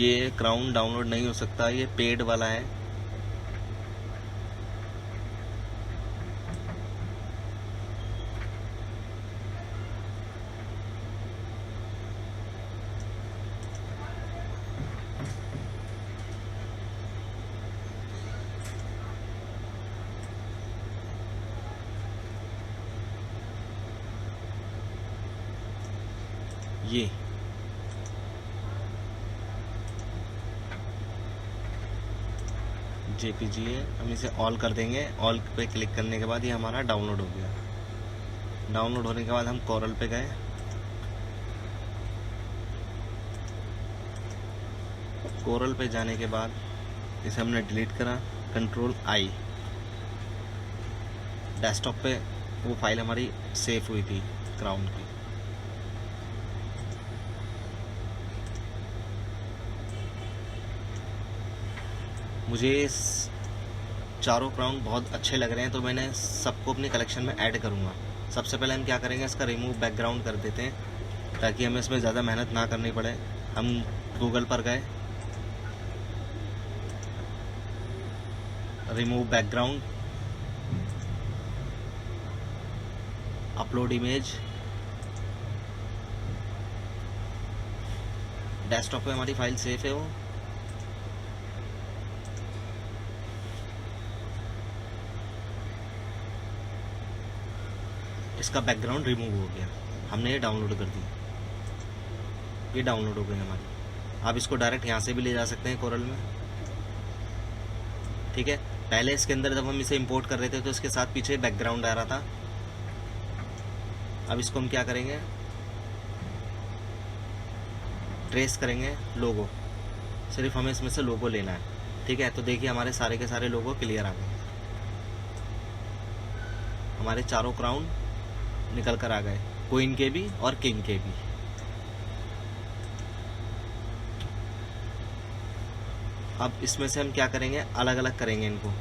Speaker 1: ये क्राउन डाउनलोड नहीं हो सकता, ये पेड वाला है। ये जेपीजी है, हम इसे ऑल कर देंगे। ऑल पे क्लिक करने के बाद ये हमारा डाउनलोड हो गया। डाउनलोड होने के बाद हम कोरल पे गए, कोरल पे जाने के बाद इसे हमने डिलीट करा, कंट्रोल I। डेस्कटॉप पे वो फाइल हमारी सेव हुई थी क्राउन की। मुझे चारों क्राउन बहुत अच्छे लग रहे हैं तो मैंने सबको अपनी कलेक्शन में ऐड करूँगा। सबसे पहले हम क्या करेंगे, इसका रिमूव बैकग्राउंड कर देते हैं ताकि हमें इसमें ज़्यादा मेहनत ना करनी पड़े। हम गूगल पर गए, remove background, upload image, desktop पे हमारी फाइल सेफ है वो। इसका बैकग्राउंड रिमूव हो गया, हमने ये डाउनलोड कर दी, ये डाउनलोड हो गई हमारी। आप इसको डायरेक्ट यहाँ से भी ले जा सकते हैं कोरल में, ठीक है। पहले इसके अंदर जब हम इसे इंपोर्ट कर रहे थे तो इसके साथ पीछे बैकग्राउंड आ रहा था। अब इसको हम क्या करेंगे, ट्रेस करेंगे लोगो, सिर्फ हमें इसमें से लोगो लेना है। ठीक है, तो देखिए हमारे सारे के सारे लोगो क्लियर आ गए, हमारे चारों क्राउन निकल कर आ गए, क्वीन के भी और किंग के भी। अब इसमें से हम क्या करेंगे, अलग अलग करेंगे इनको,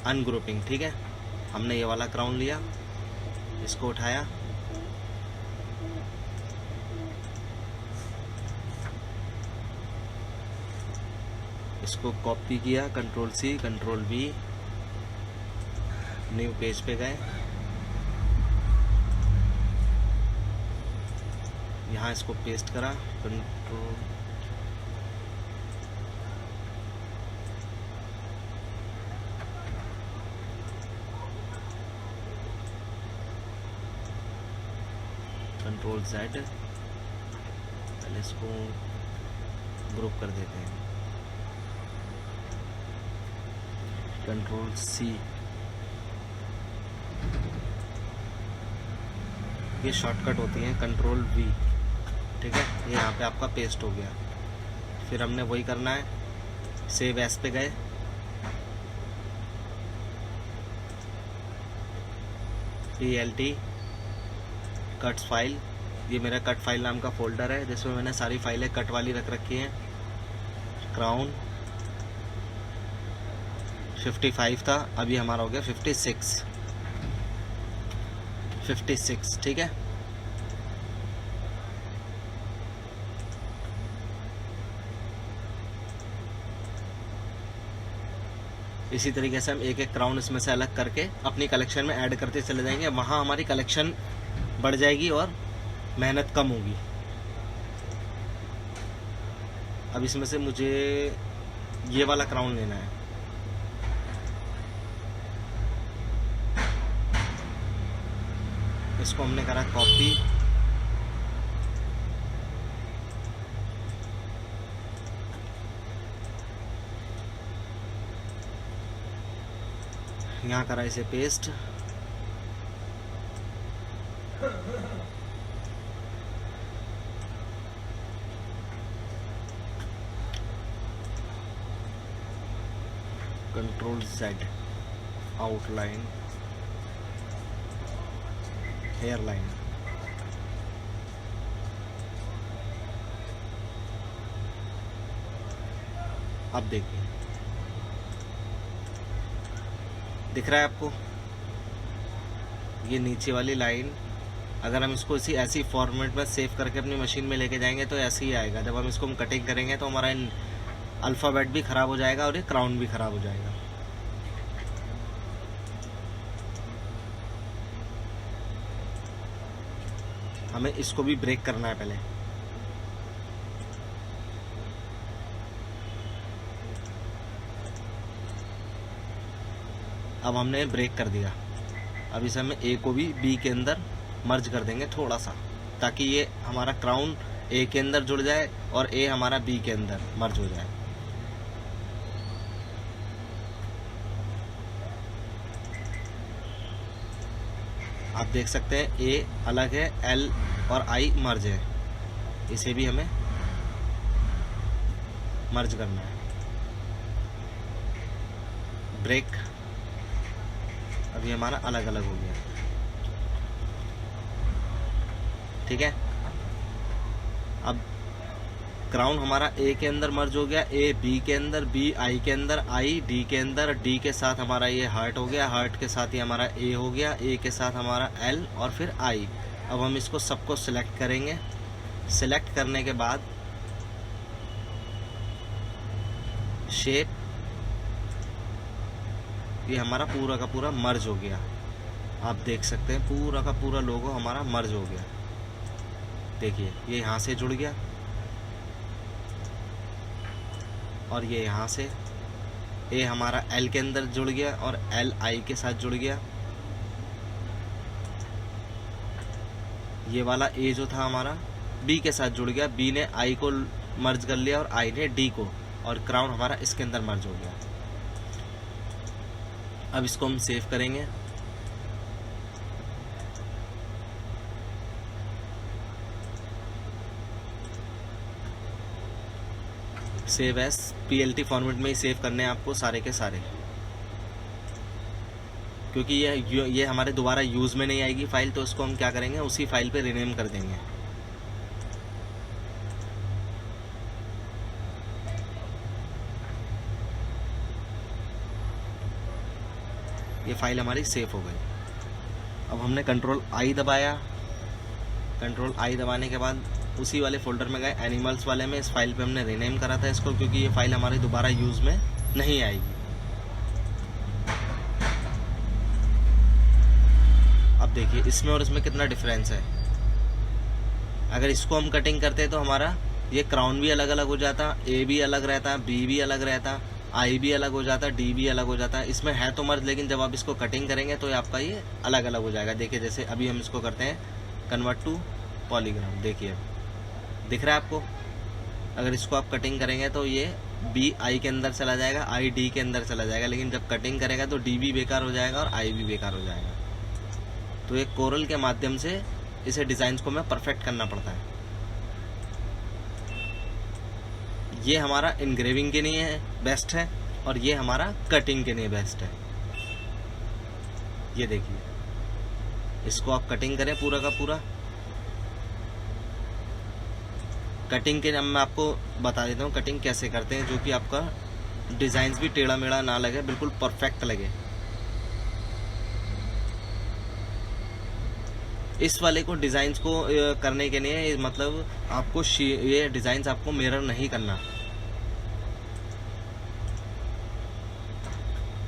Speaker 1: अनग्रुपिंग। ठीक है, हमने ये वाला क्राउन लिया, इसको उठाया, इसको कॉपी किया, control C control V, new page पे गए, यहाँ इसको पेस्ट करा, कंट्रोल Z, पहले इसको ग्रुप कर देते हैं, कंट्रोल C, ये शॉर्टकट होती है, कंट्रोल V। ठीक है, ये यहाँ पे आपका पेस्ट हो गया। फिर हमने वही करना है, सेव एज पे गए, PLT कट्स फाइल, ये मेरा कट फाइल नाम का फोल्डर है जिसमें मैंने सारी फाइलें कट वाली रख रखी हैं। क्राउन 55 था, अभी हमारा हो गया 56। ठीक है, इसी तरीके से हम एक एक क्राउन इसमें से अलग करके अपनी कलेक्शन में ऐड करते चले जाएंगे। वहाँ हमारी कलेक्शन बढ़ जाएगी और मेहनत कम होगी। अब इसमें से मुझे ये वाला क्राउन लेना है, इसको हमने करा कॉपी, यहाँ करा इसे paste, control Z, outline, hairline, अब देखिए दिख रहा है आपको, ये नीचे वाली लाइन अगर हम इसको इसी ऐसी फॉर्मेट में सेव करके अपनी मशीन में लेके जाएंगे तो ऐसे ही आएगा। जब हम इसको कटिंग करेंगे तो हमारा अल्फ़ाबेट भी ख़राब हो जाएगा और ये क्राउन भी ख़राब हो जाएगा। हमें इसको भी ब्रेक करना है पहले। अब हमने ब्रेक कर दिया, अब इसे हमें ए को भी बी के अंदर मर्ज कर देंगे थोड़ा सा, ताकि ये हमारा क्राउन ए के अंदर जुड़ जाए और ए हमारा बी के अंदर मर्ज हो जाए। आप देख सकते हैं ए अलग है, एल और आई मर्ज है, इसे भी हमें मर्ज करना है। ब्रेक, अभी हमारा अलग अलग हो गया। ठीक है, अब क्राउन हमारा ए के अंदर मर्ज हो गया, ए बी के अंदर, बी आई के अंदर, आई डी के अंदर, डी के साथ हमारा ये हार्ट हो गया, हार्ट के साथ ही हमारा ए हो गया, ए के साथ हमारा एल और फिर आई। अब हम इसको सबको सिलेक्ट करेंगे। सिलेक्ट करने के बाद शेप, ये हमारा पूरा का पूरा मर्ज हो गया। आप देख सकते हैं पूरा का पूरा लोगो हमारा मर्ज हो गया। देखिए ये यहाँ से जुड़ गया और ये यहाँ से ए हमारा एल के अंदर जुड़ गया और एल आई के साथ जुड़ गया। ये वाला ए जो था हमारा बी के साथ जुड़ गया, बी ने आई को मर्ज कर लिया और आई ने डी को, और क्राउन हमारा इसके अंदर मर्ज हो गया। अब इसको हम सेव करेंगे। सेव एस PLT फॉर्मेट में ही सेव करने हैं आपको सारे के सारे, क्योंकि ये हमारे दोबारा यूज़ में नहीं आएगी फाइल, तो इसको हम क्या करेंगे, उसी फाइल पे रीनेम कर देंगे। ये फाइल हमारी सेव हो गई। अब हमने कंट्रोल आई दबाया, कंट्रोल आई दबाने के बाद उसी वाले फोल्डर में गए, एनिमल्स वाले में। इस फाइल पे हमने रीनेम करा था इसको, क्योंकि ये फाइल हमारी दोबारा यूज़ में नहीं आएगी। अब देखिए इसमें और इसमें कितना डिफरेंस है। अगर इसको हम कटिंग करते तो हमारा ये क्राउन भी अलग अलग हो जाता, ए भी अलग रहता, बी भी अलग रहता, आई भी अलग हो जाता, डी भी अलग हो जाता। इसमें है तो मर्ज, लेकिन जब आप इसको कटिंग करेंगे तो आपका ये अलग अलग हो जाएगा। देखिए जैसे अभी हम इसको करते हैं कन्वर्ट टू पॉलीग्राम, देखिए दिख रहा है आपको। अगर इसको आप कटिंग करेंगे तो ये बी आई के अंदर चला जाएगा, आई डी के अंदर चला जाएगा, लेकिन जब कटिंग करेगा तो डी भी बेकार हो जाएगा और आई भी बेकार हो जाएगा। तो एक कोरल के माध्यम से इसे डिज़ाइंस को हमें परफेक्ट करना पड़ता है। ये हमारा इनग्रेविंग के लिए बेस्ट है और ये हमारा कटिंग के लिए बेस्ट है। ये देखिए इसको आप कटिंग करें पूरा का पूरा। कटिंग के मैं आपको बता देता हूँ कटिंग कैसे करते हैं, जो कि आपका डिज़ाइंस भी टेढ़ा मेढ़ा ना लगे, बिल्कुल परफेक्ट लगे। इस वाले को डिज़ाइंस को करने के लिए मतलब आपको ये डिज़ाइंस आपको मिरर नहीं करना।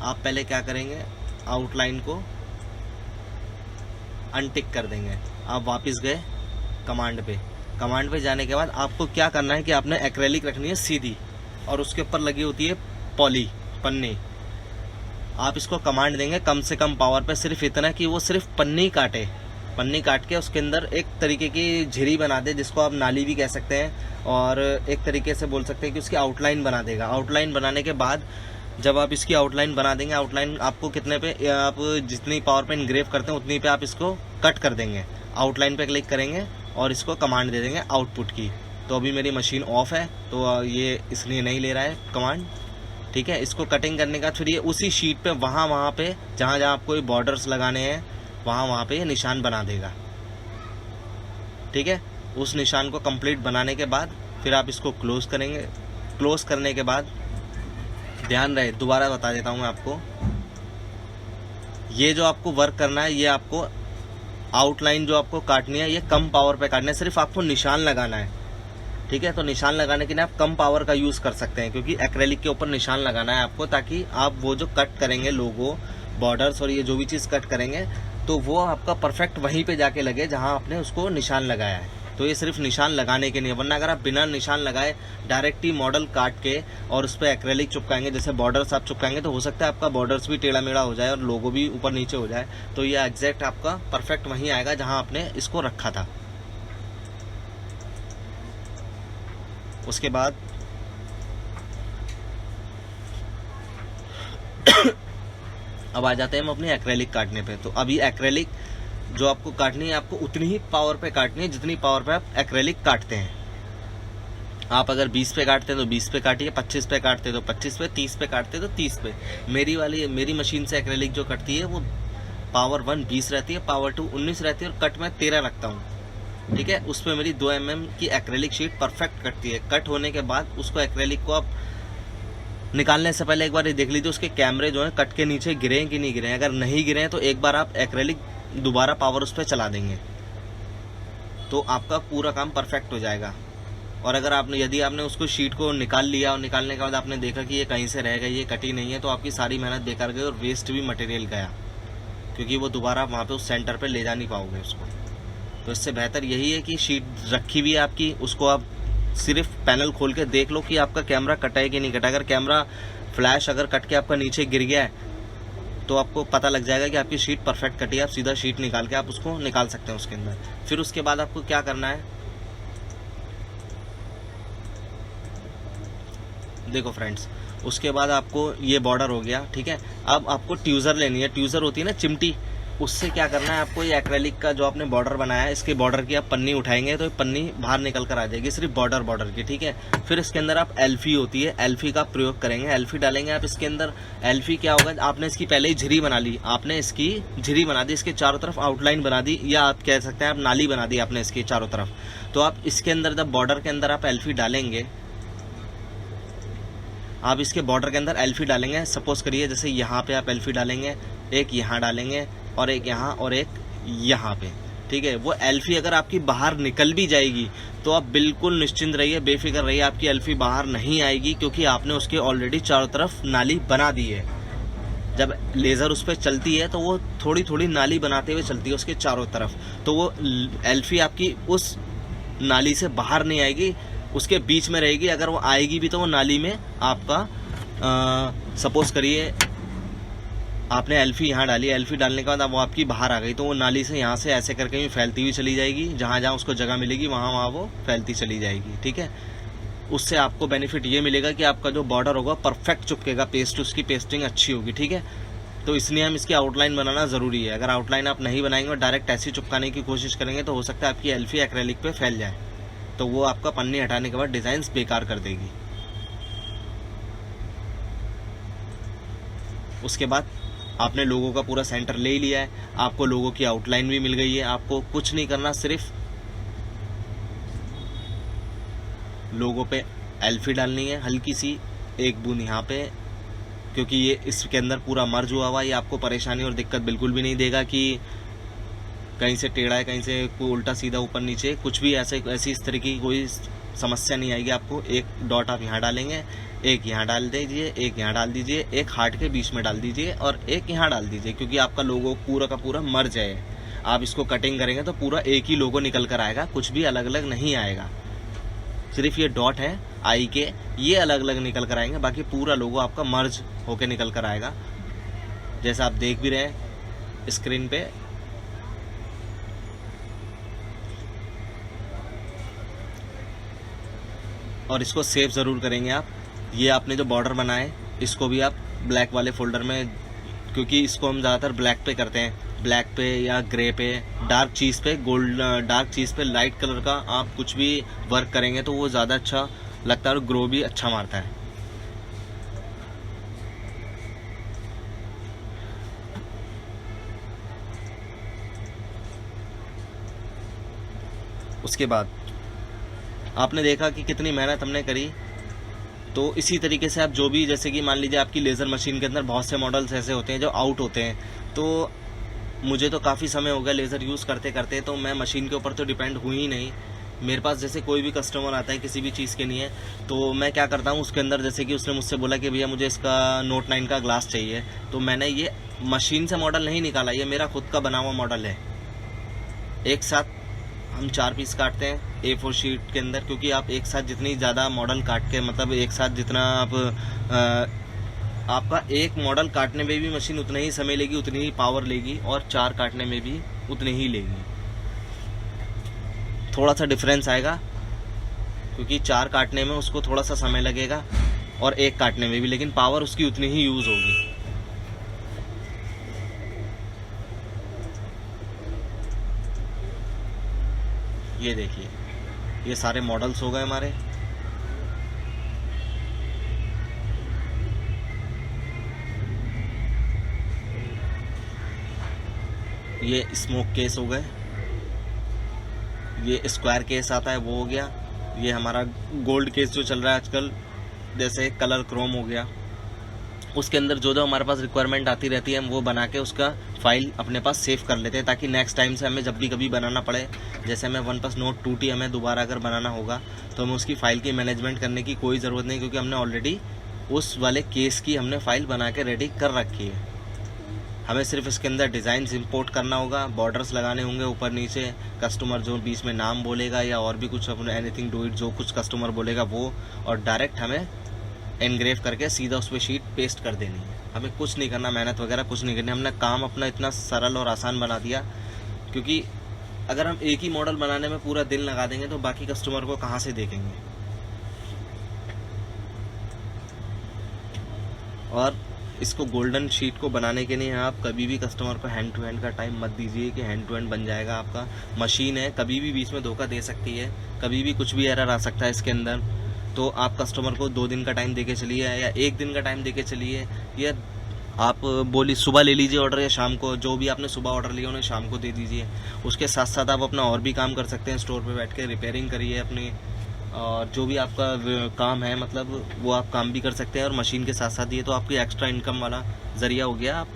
Speaker 1: आप पहले क्या करेंगे, आउटलाइन को अनटिक कर देंगे। आप वापस गए कमांड पे, कमांड पे जाने के बाद आपको क्या करना है कि आपने एक्रेलिक रखनी है सीधी और उसके ऊपर लगी होती है पॉली पन्नी। आप इसको कमांड देंगे कम से कम पावर पे, सिर्फ इतना कि वो सिर्फ पन्नी काटे, पन्नी काट के उसके अंदर एक तरीके की झिरी बना दे, जिसको आप नाली भी कह सकते हैं, और एक तरीके से बोल सकते हैं कि उसकी आउटलाइन बना देगा। आउटलाइन बनाने के बाद जब आप इसकी आउटलाइन बना देंगे, आउटलाइन आपको कितने पे, आप जितनी पावर पे इनग्रेव करते हैं उतनी पे आप इसको कट कर देंगे। आउटलाइन पे क्लिक करेंगे और इसको कमांड दे देंगे आउटपुट की। तो अभी मेरी मशीन ऑफ है तो ये इसलिए नहीं ले रहा है कमांड, ठीक है। इसको कटिंग करने का फिर ये उसी शीट पे वहाँ पे जहाँ आपको ये बॉर्डर्स लगाने हैं वहाँ पे ये निशान बना देगा, ठीक है। उस निशान को कंप्लीट बनाने के बाद फिर आप इसको क्लोज करेंगे। क्लोज करने के बाद ध्यान रहे, दोबारा बता देता हूँ मैं आपको, ये जो आपको वर्क करना है, ये आपको आउटलाइन जो आपको काटनी है ये कम पावर पे काटना है, सिर्फ आपको निशान लगाना है, ठीक है। तो निशान लगाने के लिए आप कम पावर का यूज़ कर सकते हैं, क्योंकि एक्रेलिक के ऊपर निशान लगाना है आपको, ताकि आप वो जो कट करेंगे लोगो बॉर्डर्स और ये जो भी चीज़ कट करेंगे तो वो आपका परफेक्ट वहीं पे जाके लगे जहां आपने उसको निशान लगाया है। तो ये सिर्फ निशान लगाने के लिए, वरना अगर आप बिना निशान लगाए डायरेक्ट ही मॉडल काट के और उस पर एक्रेलिक चिपकाएंगे, जैसे बॉर्डर्स आप चिपकाएंगे, तो हो सकता है आपका बॉर्डर्स भी टेढ़ा मेढ़ा हो जाए और लोगो भी ऊपर नीचे हो जाए। तो ये एग्जैक्ट आपका परफेक्ट वहीं आएगा जहाँ आपने इसको रखा था। उसके बाद अब आ जाते हैं हम अपने एक्रेलिक काटने पे। तो अभी एक्रेलिक जो आपको काटनी है, आपको उतनी ही पावर पे काटनी है जितनी पावर पे आप एक्रेलिक काटते हैं। आप अगर 20 पे काटते हैं तो 20 पे काटिए, 25 पे काटते हैं तो 25 पे, 30 पे काटते हैं तो 30 पे। मेरी मशीन से एक्रेलिक जो कटती है वो पावर 1 20 रहती है, पावर 2 19 रहती है और कट मैं 13 रखता हूँ, ठीक है। उस पर मेरी 2 mm की एक्रेलिक शीट परफेक्ट कटती है। कट होने के बाद उसको एक्रेलिक को आप निकालने से पहले एक बार ये देख लीजिए उसके कैमरे जो हैं कट के नीचे गिरे हैं कि नहीं गिरे हैं। अगर नहीं गिरे हैं तो एक बार आप एक्रेलिक दोबारा पावर उस पर चला देंगे तो आपका पूरा काम परफेक्ट हो जाएगा। और अगर आपने यदि आपने उसको शीट को निकाल लिया और निकालने के बाद आपने देखा कि ये कहीं से रह गई, ये कटी नहीं है, तो आपकी सारी मेहनत बेकार गई और वेस्ट भी मटेरियल गया, क्योंकि वो दोबारा वहाँ पे उस सेंटर पे ले जा नहीं पाओगे उसको। तो इससे बेहतर यही है कि शीट रखी हुई है आपकी, उसको आप सिर्फ पैनल खोल के देख लो कि आपका कैमरा कटा है कि नहीं कटा। अगर कैमरा फ्लैश अगर कट के आपका नीचे गिर गया है तो आपको पता लग जाएगा कि आपकी शीट परफेक्ट कटी है। आप सीधा शीट निकाल के आप उसको निकाल सकते हैं उसके अंदर। फिर उसके बाद आपको क्या करना है, देखो फ्रेंड्स, उसके बाद आपको ये बॉर्डर हो गया, ठीक है। अब आपको ट्यूज़र लेनी है। ट्यूज़र होती है ना चिमटी, उससे क्या करना है आपको, ये एक्रेलिक का जो आपने बॉर्डर बनाया है, इसके बॉर्डर की आप पन्नी उठाएंगे तो पन्नी बाहर निकल कर आ जाएगी, सिर्फ बॉर्डर की, ठीक है। फिर इसके अंदर आप एल्फी होती है, एल्फी का प्रयोग करेंगे, एल्फी डालेंगे आप इसके अंदर। एल्फी क्या होगा, आपने इसकी पहले ही झिरी बना ली, आपने इसकी झिरी बना दी, इसके चारों तरफ आउटलाइन बना दी, या आप कह सकते हैं आप नाली बना दी आपने इसके चारों तरफ। तो आप इसके अंदर जब बॉर्डर के अंदर आप एल्फी डालेंगे, आप इसके बॉर्डर के अंदर एल्फी डालेंगे, सपोज करिए जैसे यहाँ पे आप एल्फी डालेंगे, एक यहाँ डालेंगे और एक यहाँ और एक यहाँ पे, ठीक है। वो एल्फी अगर आपकी बाहर निकल भी जाएगी तो आप बिल्कुल निश्चिंत रहिए, बेफिक्र रहिए, आपकी एल्फी बाहर नहीं आएगी, क्योंकि आपने उसके ऑलरेडी चारों तरफ नाली बना दी है। जब लेज़र उस पर चलती है तो वो थोड़ी थोड़ी नाली बनाते हुए चलती है उसके चारों तरफ, तो वो एल्फी आपकी उस नाली से बाहर नहीं आएगी, उसके बीच में रहेगी। अगर वो आएगी भी तो वो नाली में आपका सपोज करिए आपने एल्फी यहाँ डाली, एल्फी डालने के बाद अब वो आपकी बाहर आ गई, तो वो नाली से यहाँ से ऐसे करके भी फैलती हुई चली जाएगी, जहाँ जहाँ उसको जगह मिलेगी वहाँ वहाँ वो फैलती चली जाएगी, ठीक है। उससे आपको बेनिफिट ये मिलेगा कि आपका जो बॉर्डर होगा परफेक्ट चिपकेगा, पेस्ट उसकी पेस्टिंग अच्छी होगी, ठीक है। तो इसलिए हम इसकी आउटलाइन बनाना ज़रूरी है। अगर आउटलाइन आप नहीं बनाएंगे और डायरेक्ट ऐसी चिपकाने की कोशिश करेंगे तो हो सकता है आपकी एल्फी एक्रेलिक पे फैल जाए, तो वो आपका पन्नी हटाने के बाद डिज़ाइन बेकार कर देगी। उसके बाद आपने लोगो का पूरा सेंटर ले लिया है, आपको लोगो की आउटलाइन भी मिल गई है, आपको कुछ नहीं करना, सिर्फ लोगो पे एल्फी डालनी है, हल्की सी एक बूंद यहाँ पे, क्योंकि ये इसके अंदर पूरा मर्ज हुआ हुआ, ये आपको परेशानी और दिक्कत बिल्कुल भी नहीं देगा कि कहीं से टेढ़ा है, कहीं से कोई उल्टा सीधा ऊपर नीचे, कुछ भी ऐसी इस तरह की कोई समस्या नहीं आएगी आपको। एक डॉट आप यहाँ डालेंगे, एक यहाँ डाल दीजिए, एक यहाँ डाल दीजिए, एक हार्ट के बीच में डाल दीजिए और एक यहाँ डाल दीजिए, क्योंकि आपका लोगो पूरा का पूरा मर्ज है। आप इसको कटिंग करेंगे तो पूरा एक ही लोगो निकल कर आएगा, कुछ भी अलग अलग नहीं आएगा। सिर्फ ये डॉट है आई के, ये अलग अलग निकल कर आएंगे, बाकी पूरा लोगो आपका मर्ज होके निकल कर आएगा, जैसा आप देख भी रहे हैं स्क्रीन पे। और इसको सेव ज़रूर करेंगे आप। ये आपने जो बॉर्डर बनाए इसको भी आप ब्लैक वाले फोल्डर में, क्योंकि इसको हम ज़्यादातर ब्लैक पे करते हैं, ब्लैक पे या ग्रे पे, डार्क चीज़ पे, डार्क चीज़ पे लाइट कलर का आप कुछ भी वर्क करेंगे तो वो ज़्यादा अच्छा लगता है और ग्रो भी अच्छा मारता है। उसके बाद आपने देखा कि कितनी मेहनत हमने करी, तो इसी तरीके से आप जो भी, जैसे कि मान लीजिए आपकी लेज़र मशीन के अंदर बहुत से मॉडल्स ऐसे होते हैं जो आउट होते हैं, तो मुझे तो काफ़ी समय हो गया लेज़र यूज़ करते करते, तो मैं मशीन के ऊपर तो डिपेंड हुई ही नहीं। मेरे पास जैसे कोई भी कस्टमर आता है किसी भी चीज़ के लिए, तो मैं क्या करता हूँ उसके अंदर, जैसे कि उसने मुझसे बोला कि भैया मुझे इसका Note 9 का ग्लास चाहिए, तो मैंने ये मशीन से मॉडल नहीं निकाला, ये मेरा खुद का बना हुआ मॉडल है। एक साथ हम 4 पीस काटते हैं A4 शीट के अंदर, क्योंकि आप एक साथ जितनी ज़्यादा मॉडल काट के, मतलब एक साथ जितना आप आपका एक मॉडल काटने में भी मशीन उतना ही समय लेगी, उतनी ही पावर लेगी, और 4 काटने में भी उतनी ही लेगी। थोड़ा सा डिफरेंस आएगा, क्योंकि 4 काटने में उसको थोड़ा सा समय लगेगा और 1 काटने में भी, लेकिन पावर उसकी उतनी ही यूज़ होगी। ये देखिए, ये सारे मॉडल्स हो गए हमारे। ये स्मोक केस हो गए, ये स्क्वायर केस आता है वो हो गया, ये हमारा गोल्ड केस जो चल रहा है आजकल, जैसे कलर क्रोम हो गया। उसके अंदर जो जो हमारे पास रिक्वायरमेंट आती रहती है हम वो बना के उसका फाइल अपने पास सेव कर लेते हैं, ताकि नेक्स्ट टाइम से हमें जब भी कभी बनाना पड़े, जैसे हमें OnePlus Note 2T हमें दोबारा अगर बनाना होगा तो हमें उसकी फ़ाइल की मैनेजमेंट करने की कोई ज़रूरत नहीं, क्योंकि हमने ऑलरेडी उस वाले केस की हमने फ़ाइल बना के रेडी कर रखी है। हमें सिर्फ इसके अंदर डिज़ाइंस इंपोर्ट करना होगा, बॉर्डर्स लगाने होंगे ऊपर नीचे, कस्टमर जो बीच में नाम बोलेगा या और भी कुछ अपने एनीथिंग डू इट जो कुछ कस्टमर बोलेगा वो, और डायरेक्ट हमें एनग्रेव करके सीधा उस पर शीट पेस्ट कर देनी है। हमें कुछ नहीं करना, मेहनत वगैरह कुछ नहीं करनी। हमने काम अपना इतना सरल और आसान बना दिया, क्योंकि अगर हम एक ही मॉडल बनाने में पूरा दिन लगा देंगे तो बाकी कस्टमर को कहाँ से देखेंगे। और इसको गोल्डन शीट को बनाने के लिए आप कभी भी कस्टमर को हैंड टू हैंड का टाइम मत दीजिए कि हैंड टू हैंड बन जाएगा आपका। मशीन है, कभी भी बीच में धोखा दे सकती है, कभी भी कुछ भी एरर आ सकता है इसके अंदर। तो आप कस्टमर को 2 दिन का टाइम दे के चलिए या 1 दिन का टाइम दे के चलिए, या आप बोली सुबह ले लीजिए ऑर्डर या शाम को, जो भी आपने सुबह ऑर्डर लिया उन्हें शाम को दे दीजिए। उसके साथ साथ आप अपना और भी काम कर सकते हैं, स्टोर पे बैठ के रिपेयरिंग करिए अपनी, और जो भी आपका काम है मतलब वो आप काम भी कर सकते हैं। और मशीन के साथ साथ ये तो आपकी एक्स्ट्रा इनकम वाला ज़रिया हो गया, आप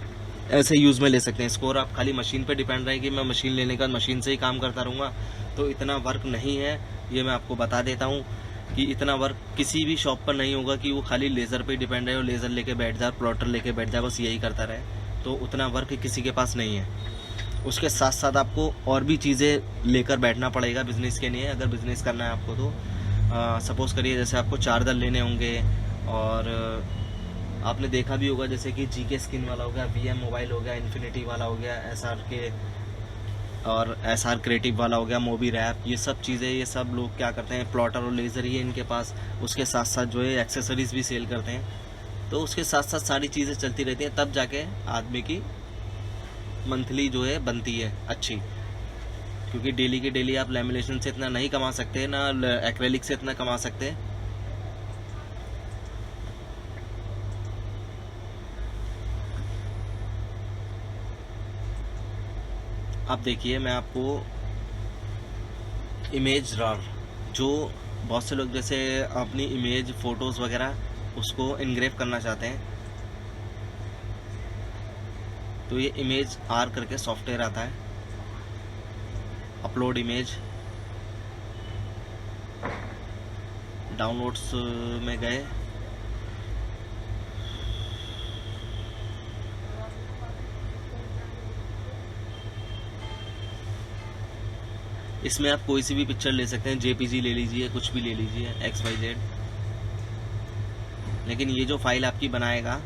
Speaker 1: ऐसे यूज़ में ले सकते हैं इसको। और आप खाली मशीन पे डिपेंड रहे कि मैं मशीन लेने का मशीन से ही काम करता रहूँगा, तो इतना वर्क नहीं है। ये मैं आपको बता देता हूँ कि इतना वर्क किसी भी शॉप पर नहीं होगा कि वो खाली लेज़र पे डिपेंड रहे और लेज़र लेके बैठ जाए, प्लॉटर लेके बैठ जाए, बस यही करता रहे। तो उतना वर्क किसी के पास नहीं है। उसके साथ साथ आपको और भी चीज़ें लेकर बैठना पड़ेगा बिज़नेस के लिए, अगर बिज़नेस करना है आपको तो। सपोज़ करिए जैसे आपको चार्जर लेने होंगे, और आपने देखा भी होगा जैसे कि जीके स्किन वाला हो गया, वीएम मोबाइल हो गया, इन्फिनिटी वाला हो गया, एसआर के और एसआर क्रिएटिव वाला हो गया, मोबी रैप, ये सब चीज़ें, ये सब लोग क्या करते हैं, प्लॉटर और लेज़र ही है इनके पास। उसके साथ साथ जो है एक्सेसरीज़ भी सेल करते हैं। तो उसके साथ साथ सारी चीज़ें चलती रहती हैं, तब जाके आदमी की मंथली जो है बनती है अच्छी। क्योंकि डेली के डेली आप लैमिनेशन से इतना नहीं कमा सकते, ना एक्रेलिक से इतना कमा सकते। अब देखिए मैं आपको इमेज रॉर, जो बहुत से लोग जैसे अपनी इमेज फ़ोटोज़ वगैरह उसको इनग्रेव करना चाहते हैं, तो ये इमेज आर करके सॉफ्टवेयर आता है। अपलोड इमेज, डाउनलोड्स में गए, इसमें आप कोई सी भी पिक्चर ले सकते हैं, जेपीजी ले लीजिए, कुछ भी ले लीजिए, XYZ। लेकिन ये जो फाइल आपकी बनाएगा,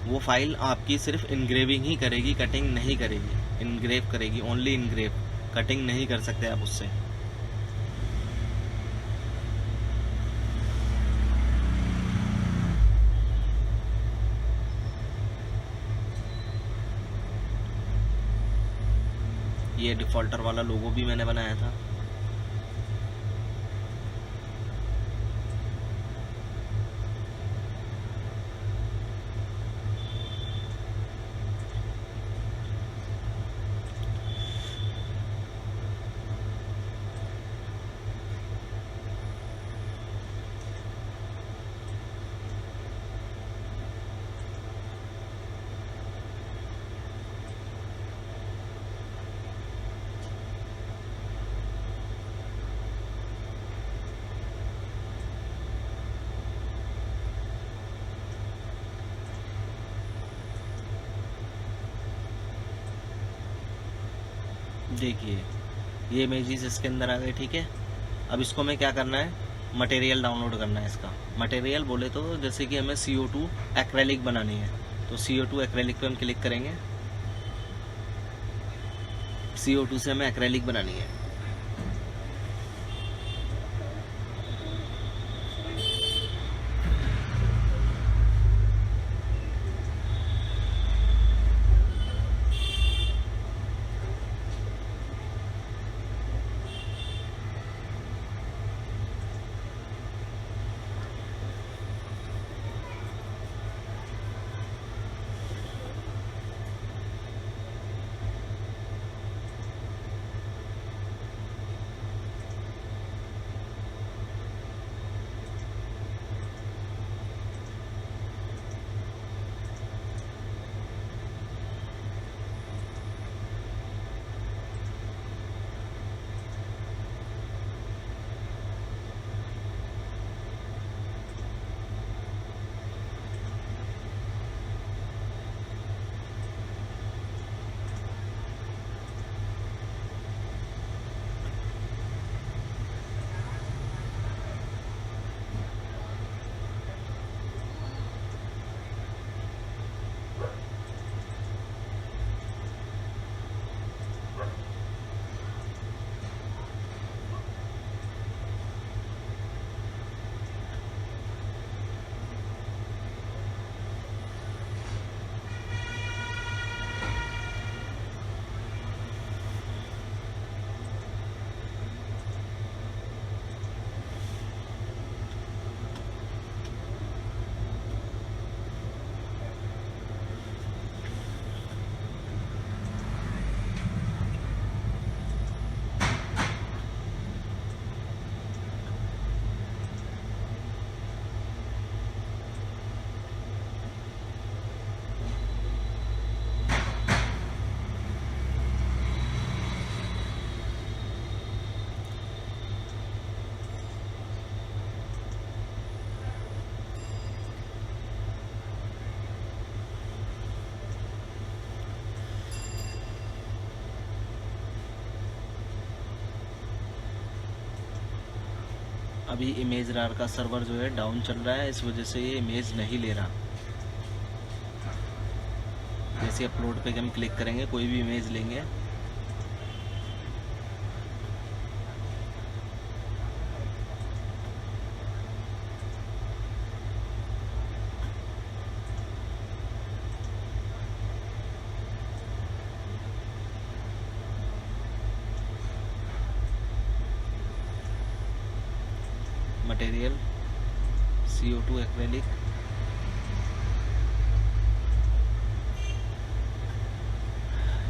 Speaker 1: वो फाइल आपकी सिर्फ इनग्रेविंग ही करेगी, कटिंग नहीं करेगी। इनग्रेव करेगी, ओनली इनग्रेव, कटिंग नहीं कर सकते आप उससे। ये डिफ़ॉल्टर वाला लोगो भी मैंने बनाया था। देखिए ये इमेजेस इसके अंदर आ गए, ठीक है। अब इसको हमें क्या करना है, मटेरियल डाउनलोड करना है इसका। मटेरियल बोले तो जैसे कि हमें CO2 एक्रेलिक बनानी है, तो CO2 एक्रेलिक पे हम क्लिक करेंगे। CO2 से हमें एक्रेलिक बनानी है। अभी इमेज रार का सर्वर जो है डाउन चल रहा है, इस वजह से ये इमेज नहीं ले रहा। जैसे अपलोड पे हम क्लिक करेंगे, कोई भी इमेज लेंगे, मटेरियल CO2 एक्रेलिक,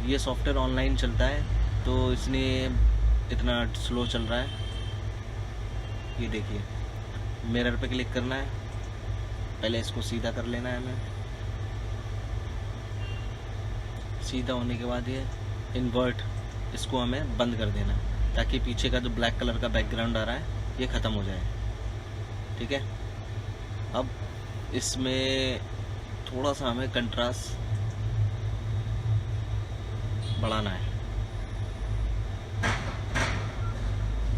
Speaker 1: ये सॉफ्टवेयर ऑनलाइन चलता है तो इसलिए इतना स्लो चल रहा है। ये देखिए, मिरर पे क्लिक करना है, पहले इसको सीधा कर लेना है हमें। सीधा होने के बाद ये इन्वर्ट, इसको हमें बंद कर देना है ताकि पीछे का जो ब्लैक कलर का बैकग्राउंड आ रहा है ये ख़त्म हो जाए। ठीक है, अब इसमें थोड़ा सा हमें कंट्रास्ट बढ़ाना है।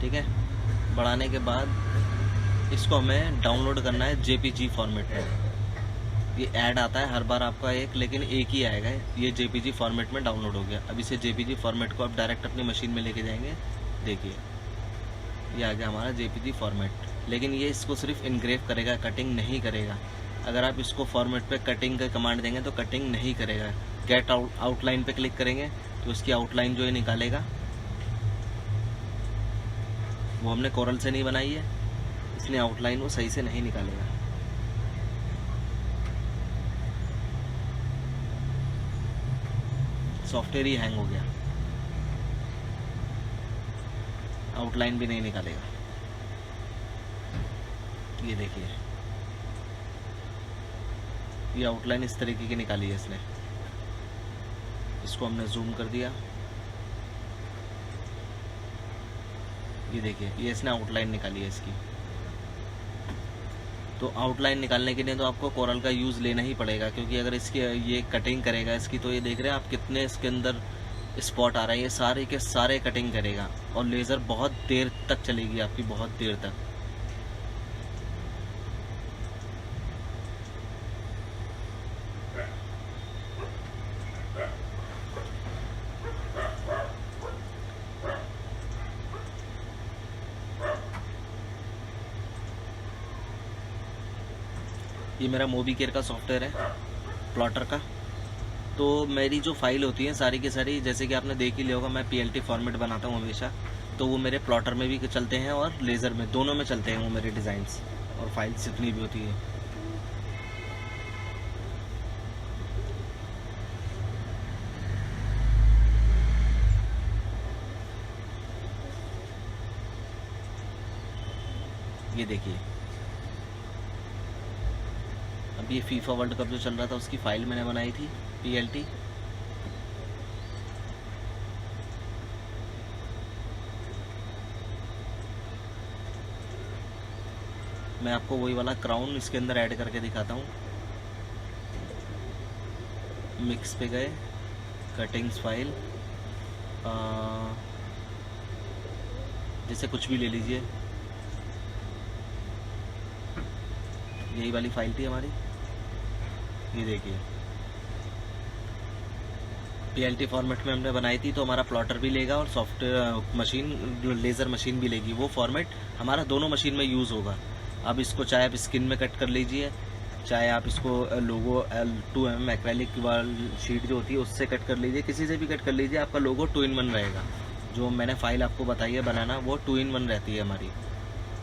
Speaker 1: ठीक है, बढ़ाने के बाद इसको हमें डाउनलोड करना है JPG फॉर्मेट में। ये ऐड आता है हर बार आपका एक, लेकिन एक ही आएगा। ये JPG फॉर्मेट में डाउनलोड हो गया। अब इसे JPG फॉर्मेट को आप डायरेक्ट अपनी मशीन में लेके जाएंगे। देखिए ये आ गया हमारा JPG फॉर्मेट, लेकिन ये इसको सिर्फ इनग्रेव करेगा, कटिंग नहीं करेगा। अगर आप इसको फॉर्मेट पे कटिंग का कमांड देंगे तो कटिंग नहीं करेगा। गेट आउटलाइन पे क्लिक करेंगे तो इसकी आउटलाइन जो है निकालेगा। वो हमने कोरल से नहीं बनाई है, इसलिए आउटलाइन वो सही से नहीं निकालेगा। सॉफ्टवेयर ही हैंग हो गया, आउटलाइन भी नहीं निकालेगा। ये देखिए, ये आउटलाइन इस तरीके की निकाली है इसने। इसको हमने जूम कर दिया, ये देखिए ये इसने आउटलाइन निकाली है इसकी। तो आउटलाइन निकालने के लिए तो आपको कोरल का यूज़ लेना ही पड़ेगा, क्योंकि अगर इसकी ये कटिंग करेगा इसकी, तो ये देख रहे हैं आप कितने इसके अंदर स्पॉट आ रहा है, ये सारे के सारे कटिंग करेगा और लेज़र बहुत देर तक चलेगी आपकी, बहुत देर तक। ये मेरा मोबीकेयर का सॉफ्टवेयर है, प्लॉटर का। तो मेरी जो फाइल होती है सारी की सारी, जैसे कि आपने देख ही लिया होगा, मैं PLT फॉर्मेट बनाता हूँ हमेशा, तो वो मेरे प्लॉटर में भी चलते हैं और लेज़र में, दोनों में चलते हैं वो मेरे डिज़ाइंस और फाइल्स जितनी भी होती है। ये देखिए, अब ये फीफा वर्ल्ड कप जो चल रहा था उसकी फाइल मैंने बनाई थी PLT। मैं आपको वही वाला क्राउन इसके अंदर ऐड करके दिखाता हूँ। मिक्स पे गए, कटिंग्स फाइल, जैसे कुछ भी ले लीजिए, यही वाली फाइल थी हमारी। ये देखिए PLT फॉर्मेट में हमने बनाई थी, तो हमारा प्लॉटर भी लेगा और सॉफ्टवेयर मशीन, लेज़र मशीन भी लेगी। वो फॉर्मेट हमारा दोनों मशीन में यूज़ होगा। अब इसको चाहे आप स्किन में कट कर लीजिए, चाहे आप इसको लोगो 2mm एक्रेलिक शीट जो होती है उससे कट कर लीजिए, किसी से भी कट कर लीजिए, आपका लोगो 2-in-1 रहेगा। जो मैंने फाइल आपको बताई है बनाना, वो 2-in-1 रहती है हमारी।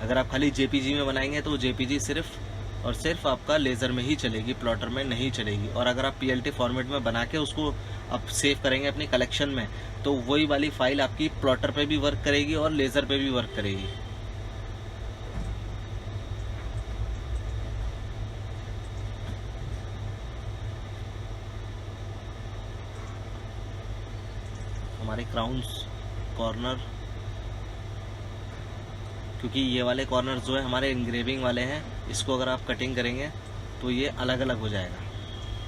Speaker 1: अगर आप खाली JPG में बनाएंगे तो JPG सिर्फ और सिर्फ आपका लेज़र में ही चलेगी, प्लॉटर में नहीं चलेगी। और अगर आप PLT फॉर्मेट में बना के उसको आप सेव करेंगे अपनी कलेक्शन में, तो वही वाली फाइल आपकी प्लॉटर पे भी वर्क करेगी और लेज़र पे भी वर्क करेगी। हमारे क्राउन्स कॉर्नर, क्योंकि ये वाले कॉर्नर जो है हमारे इंग्रेविंग वाले हैं, इसको अगर आप कटिंग करेंगे तो ये अलग अलग हो जाएगा,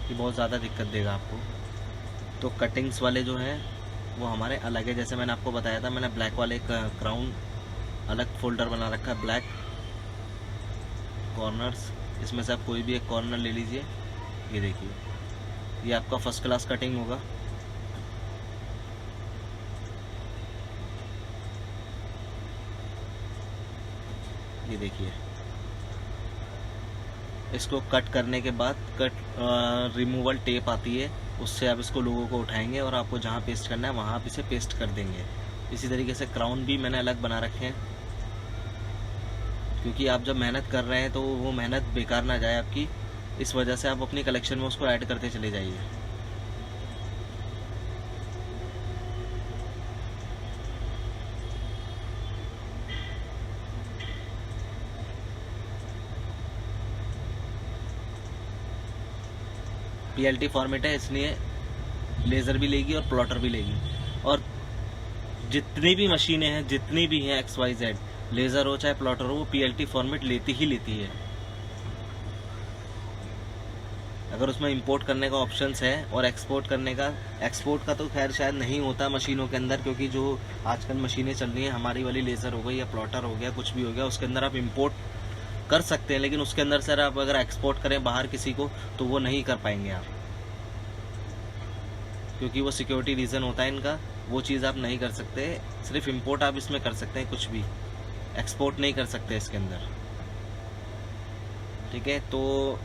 Speaker 1: ये बहुत ज़्यादा दिक्कत देगा आपको। तो कटिंग्स वाले जो हैं वो हमारे अलग है। जैसे मैंने आपको बताया था, मैंने ब्लैक वाले क्राउन अलग फोल्डर बना रखा है ब्लैक, कॉर्नर्स, इसमें से आप कोई भी एक कॉर्नर ले लीजिए। ये देखिए, ये आपका फर्स्ट क्लास कटिंग होगा। ये देखिए, इसको कट करने के बाद रिमूवल टेप आती है, उससे आप इसको लोगों को उठाएंगे और आपको जहाँ पेस्ट करना है वहाँ आप इसे पेस्ट कर देंगे। इसी तरीके से क्राउन भी मैंने अलग बना रखे हैं, क्योंकि आप जब मेहनत कर रहे हैं तो वो मेहनत बेकार ना जाए आपकी, इस वजह से आप अपनी कलेक्शन में उसको ऐड करते चले जाइए। PLT फॉर्मेट है, इसलिए लेज़र भी लेगी और प्लॉटर भी लेगी। और जितनी भी मशीनें हैं, जितनी भी हैं XYZ, लेज़र हो चाहे प्लॉटर हो, वो PLT फॉर्मेट लेती ही लेती है। अगर उसमें इंपोर्ट करने का ऑप्शंस है और एक्सपोर्ट करने का, एक्सपोर्ट का तो खैर शायद नहीं होता मशीनों के अंदर, क्योंकि जो आजकल मशीनें चल रही हैं, हमारी वाली लेज़र हो गई या प्लॉटर हो गया, कुछ भी हो गया, उसके अंदर आप इंपोर्ट कर सकते हैं, लेकिन उसके अंदर सर आप अगर एक्सपोर्ट करें बाहर किसी को तो वो नहीं कर पाएंगे आप, क्योंकि वो सिक्योरिटी रीज़न होता है इनका, वो चीज़ आप नहीं कर सकते। सिर्फ इंपोर्ट आप इसमें कर सकते हैं, कुछ भी एक्सपोर्ट नहीं कर सकते इसके अंदर। ठीक है, तो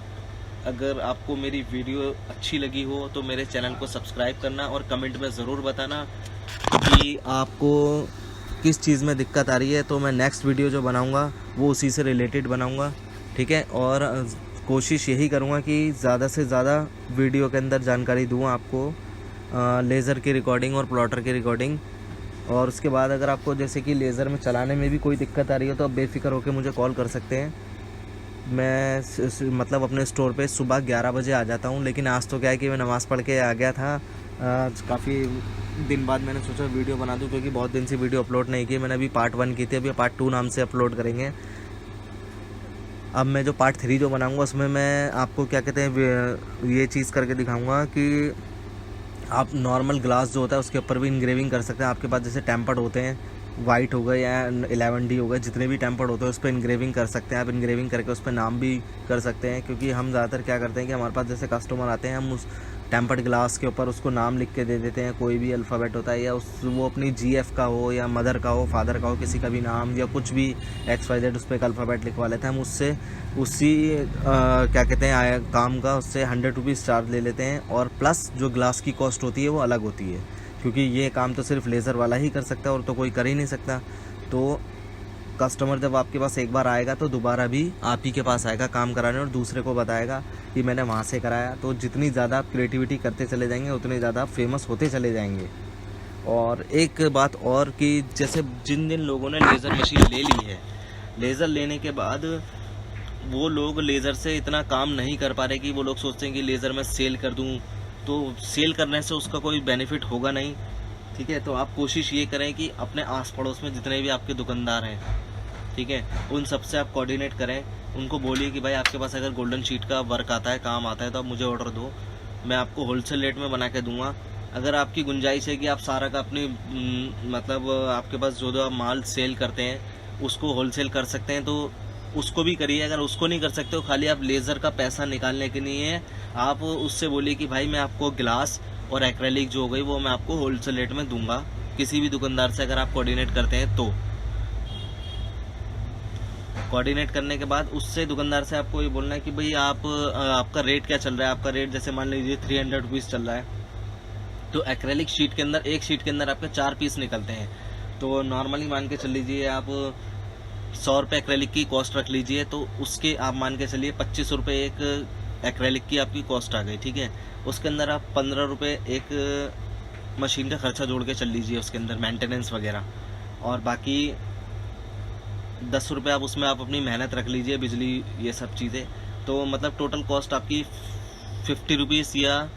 Speaker 1: अगर आपको मेरी वीडियो अच्छी लगी हो तो मेरे चैनल को सब्सक्राइब करना और कमेंट में ज़रूर बताना कि आपको किस चीज़ में दिक्कत आ रही है, तो मैं नेक्स्ट वीडियो जो बनाऊंगा वो उसी से रिलेटेड बनाऊंगा। ठीक है, और कोशिश यही करूंगा कि ज़्यादा से ज़्यादा वीडियो के अंदर जानकारी दूँ आपको लेज़र की रिकॉर्डिंग और प्लॉटर की रिकॉर्डिंग। और उसके बाद अगर आपको जैसे कि लेज़र में चलाने में भी कोई दिक्कत आ रही हो तो आप बेफिक्र होकर मुझे कॉल कर सकते हैं। मैं मतलब अपने स्टोर पे सुबह 11 बजे आ जाता हूँ, लेकिन आज तो क्या है कि मैं नमाज़ पढ़ के आ गया था। काफ़ी दिन बाद मैंने सोचा वीडियो बना दूँ, क्योंकि बहुत दिन से वीडियो अपलोड नहीं की। मैंने अभी पार्ट 1 की थी, अभी पार्ट 2 नाम से अपलोड करेंगे। अब मैं जो पार्ट 3 जो बनाऊँगा उसमें मैं आपको क्या कहते हैं ये चीज़ करके दिखाऊँगा कि आप नॉर्मल ग्लास जो होता है उसके ऊपर भी इंग्रेविंग कर सकते हैं। आपके पास जैसे टेम्पर्ड होते हैं, वाइट हो गए या 11D हो गए, जितने भी टेम्पर्ड होते हैं उस पर इंग्रेविंग कर सकते हैं आप। इंग्रेविंग करके उस पर नाम भी कर सकते हैं, क्योंकि हम ज़्यादातर क्या करते हैं कि हमारे पास जैसे कस्टमर आते हैं, हम उस टेम्पर्ड ग्लास के ऊपर उसको नाम लिख के दे देते हैं, कोई भी अल्फ़ाबेट होता है, या वो अपनी GF का हो या मदर का हो, फादर का हो, किसी का भी नाम या कुछ भी XYZ उस पर एक अल्फ़ाबेट लिखवा लेते हैं हम। उससे उसी क्या कहते हैं काम का उससे 100 रुपीज़ चार्ज ले लेते हैं, और प्लस जो ग्लास की कॉस्ट होती है वो अलग होती है, क्योंकि ये काम तो सिर्फ लेज़र वाला ही कर सकता है और तो कोई कर ही नहीं सकता। तो कस्टमर जब आपके पास एक बार आएगा तो दोबारा भी आप ही के पास आएगा काम कराने और दूसरे को बताएगा कि मैंने वहाँ से कराया। तो जितनी ज़्यादा आप क्रिएटिविटी करते चले जाएंगे उतने ज़्यादा आप फेमस होते चले जाएंगे। और एक बात और कि जैसे जिन लोगों ने लेज़र मशीन ले ली है, लेज़र लेने के बाद वो लोग लेज़र से इतना काम नहीं कर पा रहे कि वो लोग सोचते हैं कि लेज़र मैं सेल कर दूँ, तो सेल करने से उसका कोई बेनिफिट होगा नहीं। ठीक है, तो आप कोशिश ये करें कि अपने आस पड़ोस में जितने भी आपके दुकानदार हैं, ठीक है, उन सब से आप कोऑर्डिनेट करें। उनको बोलिए कि भाई आपके पास अगर गोल्डन शीट का वर्क आता है, काम आता है, तो आप मुझे ऑर्डर दो, मैं आपको होलसेल रेट में बना के दूंगा। अगर आपकी गुंजाइश है कि आप सारा का अपनी मतलब आपके पास जो आप माल सेल करते हैं उसको होलसेल कर सकते हैं तो उसको भी करिए। अगर उसको नहीं कर सकते हो, खाली आप लेज़र का पैसा निकालने के लिए आप उससे बोलिए कि भाई मैं आपको ग्लास और एक्रेलिक जो हो गई वो मैं आपको होलसेल रेट में दूंगा, किसी भी दुकानदार से अगर आप कोऑर्डिनेट करते हैं तो। कोऑर्डिनेट करने के बाद उससे दुकानदार से आपको ये बोलना है कि भाई आपका रेट क्या चल रहा है। आपका रेट जैसे मान लीजिए 300 रुपीज़ चल रहा है, तो एक्रेलिक शीट के अंदर एक शीट के अंदर आपके 4 पीस निकलते हैं, तो नॉर्मली मान के चल लीजिए आप 100 रुपये एक्रेलिक की कॉस्ट रख लीजिए, तो उसके आप मान के चलिए 25 रुपये एक एक्रेलिक की आपकी कॉस्ट आ गई। ठीक है, उसके अंदर आप 15 रुपये एक मशीन का खर्चा जोड़ के चल लीजिए, उसके अंदर मेंटेनेंस वगैरह, और बाकी 10 रुपये आप उसमें आप अपनी मेहनत रख लीजिए, बिजली, ये सब चीज़ें। तो मतलब टोटल कॉस्ट आपकी 50 रुपीज़ या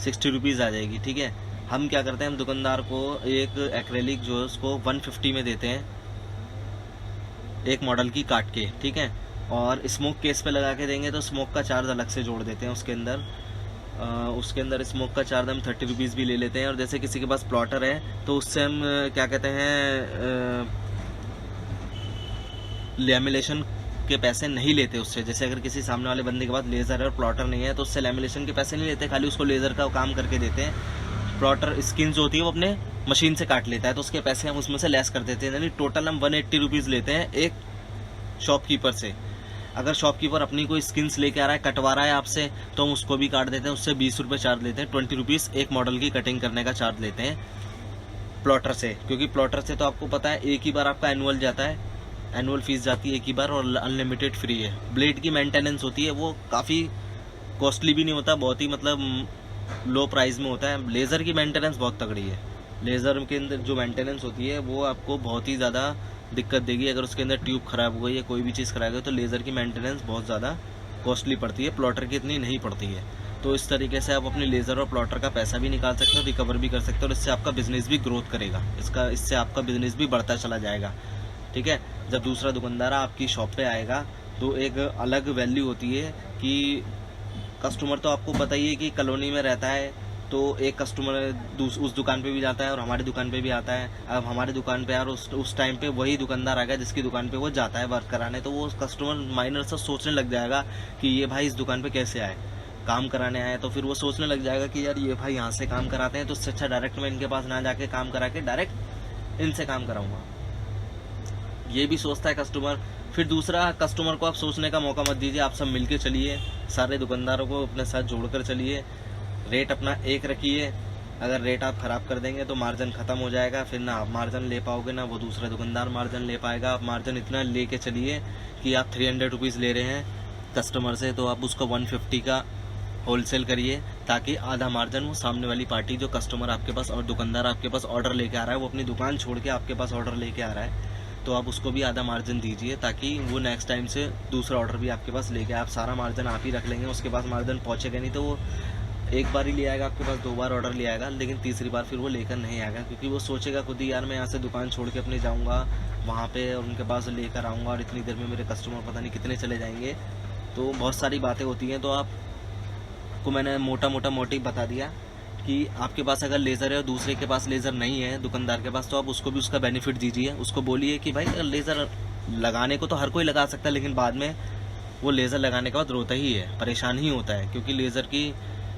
Speaker 1: 60 रुपीज़ आ जाएगी। ठीक है, हम क्या करते हैं, हम दुकानदार को एक एक्रेलिक जो है उसको 150 में देते हैं, एक मॉडल की काट के। ठीक है, और स्मोक केस पे लगा के देंगे तो स्मोक का चार्ज अलग से जोड़ देते हैं उसके अंदर स्मोक का चार्ज हम 30 रुपीज़ भी ले लेते हैं। और जैसे किसी के पास प्लॉटर है तो उससे हम क्या कहते हैं लैमिनेशन के पैसे नहीं लेते उससे। जैसे अगर किसी सामने वाले बंदे के पास लेज़र है और प्लॉटर नहीं है तो उससे लैमिनेशन के पैसे नहीं लेते, खाली उसको लेज़र का काम करके देते हैं। प्लॉटर स्किन जो होती है वो अपने मशीन से काट लेता है तो उसके पैसे हम उसमें से लेस कर देते हैं, यानी टोटल हम 180 रुपीज़ लेते हैं एक शॉपकीपर से। अगर शॉपकीपर अपनी कोई स्किन्स लेके आ रहा है, कटवा रहा है आपसे, तो हम उसको भी काट देते हैं, उससे 20 रुपये चार्ज लेते हैं। 20 रुपीज़ एक मॉडल की कटिंग करने का चार्ज लेते हैं प्लॉटर से, क्योंकि प्लॉटर से तो आपको पता है एक ही बार आपका एनुअल जाता है, एनुअल फीस जाती है एक ही बार और अनलिमिटेड फ्री है। ब्लेड की मेंटेनेंस होती है वो काफ़ी कॉस्टली भी नहीं होता, बहुत ही मतलब लो प्राइस में होता है। लेज़र की मेंटेनेंस बहुत तगड़ी है, लेज़र के अंदर जो मेंटेनेंस होती है वो आपको बहुत ही ज़्यादा दिक्कत देगी। अगर उसके अंदर ट्यूब खराब हो गई या कोई भी चीज़ खराब हो गई तो लेज़र की मेंटेनेंस बहुत ज़्यादा कॉस्टली पड़ती है, प्लॉटर की इतनी नहीं पड़ती है। तो इस तरीके से आप अपने लेज़र और प्लॉटर का पैसा भी निकाल सकते हो, रिकवर भी कर सकते हो और इससे आपका बिजनेस भी ग्रोथ करेगा, इससे आपका बिजनेस भी बढ़ता चला जाएगा। ठीक है, जब दूसरा दुकानदार आपकी शॉप पे आएगा तो एक अलग वैल्यू होती है कि कस्टमर तो आपको पता ही है कि कॉलोनी में रहता है तो एक कस्टमर उस दुकान पे भी जाता है और हमारी दुकान पे भी आता है। अब हमारी दुकान पे यार उस टाइम पे वही दुकानदार आ गया जिसकी दुकान पे वो जाता है वर्क कराने, तो वो कस्टमर माइनर से सोचने लग जाएगा कि ये भाई इस दुकान पे कैसे आए, काम कराने आए। तो फिर वो सोचने लग जाएगा कि यार ये भाई यहाँ से काम कराते हैं तो इससे अच्छा डायरेक्ट मैं इनके पास ना जाके काम करा के डायरेक्ट इनसे काम कराऊंगा, ये भी सोचता है कस्टमर। फिर दूसरा, कस्टमर को आप सोचने का मौका मत दीजिए, आप सब मिलके चलिए, सारे दुकानदारों को अपने साथ जोड़कर चलिए, रेट अपना एक रखिए। अगर रेट आप ख़राब कर देंगे तो मार्जिन ख़त्म हो जाएगा, फिर ना आप मार्जिन ले पाओगे ना वो दूसरा दुकानदार मार्जिन ले पाएगा। आप मार्जिन इतना लेके चलिए कि आप 300 रुपीज़ ले रहे हैं कस्टमर से तो आप उसको 150 का होलसेल करिए, ताकि आधा मार्जिन वो सामने वाली पार्टी जो कस्टमर आपके पास और दुकानदार आपके पास ऑर्डर लेके आ रहा है, वो अपनी दुकान छोड़ के आपके पास ऑर्डर लेके आ रहा है तो आप उसको भी आधा मार्जिन दीजिए, ताकि वो नेक्स्ट टाइम से दूसरा ऑर्डर भी आपके पास लेके। आप सारा मार्जिन आप ही रख लेंगे, उसके पास मार्जिन पहुंचेगा नहीं तो वो एक बार ही ले आएगा आपके पास, 2 बार ऑर्डर ले आएगा, लेकिन तीसरी बार फिर वो लेकर नहीं आएगा, क्योंकि वो सोचेगा खुद ही यार मैं यहाँ से दुकान छोड़ के अपने जाऊँगा वहाँ पे और उनके पास लेकर आऊँगा और इतनी देर में मेरे कस्टमर पता नहीं कितने चले जाएंगे। तो बहुत सारी बातें होती हैं। तो आपको मैंने मोटा मोटिव बता दिया कि आपके पास अगर लेज़र है और दूसरे के पास लेज़र नहीं है दुकानदार के पास, तो आप उसको भी उसका बेनिफिट दीजिए। उसको बोलिए कि भाई लेज़र लगाने को तो हर कोई लगा सकता है, लेकिन बाद में वो लेज़र लगाने के बाद रोता ही है, परेशान ही होता है, क्योंकि लेज़र की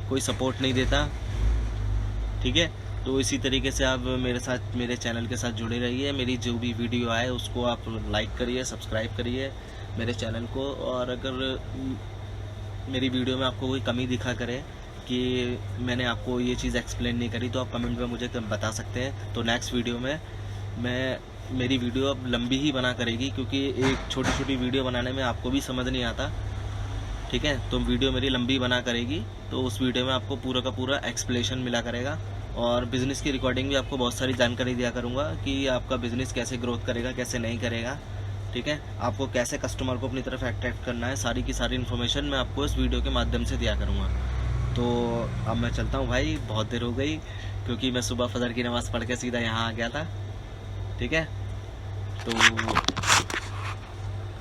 Speaker 1: कोई सपोर्ट नहीं देता। ठीक है, तो इसी तरीके से आप मेरे चैनल के साथ जुड़े रहिए। मेरी जो भी वीडियो आए उसको आप लाइक करिए, सब्सक्राइब करिए मेरे चैनल को। और अगर मेरी वीडियो में आपको कोई कमी दिखा करे कि मैंने आपको ये चीज़ एक्सप्लेन नहीं करी तो आप कमेंट में मुझे बता सकते हैं। तो नेक्स्ट वीडियो में मेरी वीडियो अब लंबी ही बना करेगी, क्योंकि एक छोटी वीडियो बनाने में आपको भी समझ नहीं आता। ठीक है, तो वीडियो मेरी लंबी बना करेगी, तो उस वीडियो में आपको पूरा का पूरा एक्सप्लेनेशन मिला करेगा और बिज़नेस की रिकॉर्डिंग भी आपको बहुत सारी जानकारी दिया करूँगा कि आपका बिज़नेस कैसे ग्रोथ करेगा, कैसे नहीं करेगा। ठीक है, आपको कैसे कस्टमर को अपनी तरफ अट्रैक्ट करना है, सारी की सारी इन्फॉर्मेशन मैं आपको इस वीडियो के माध्यम से दिया करूँगा। तो अब मैं चलता हूँ भाई, बहुत देर हो गई, क्योंकि मैं सुबह फजर की नमाज़ पढ़ के सीधा यहाँ आ गया था। ठीक है, तो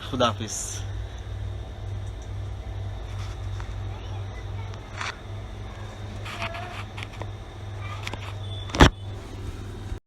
Speaker 1: खुदा हाफिज़।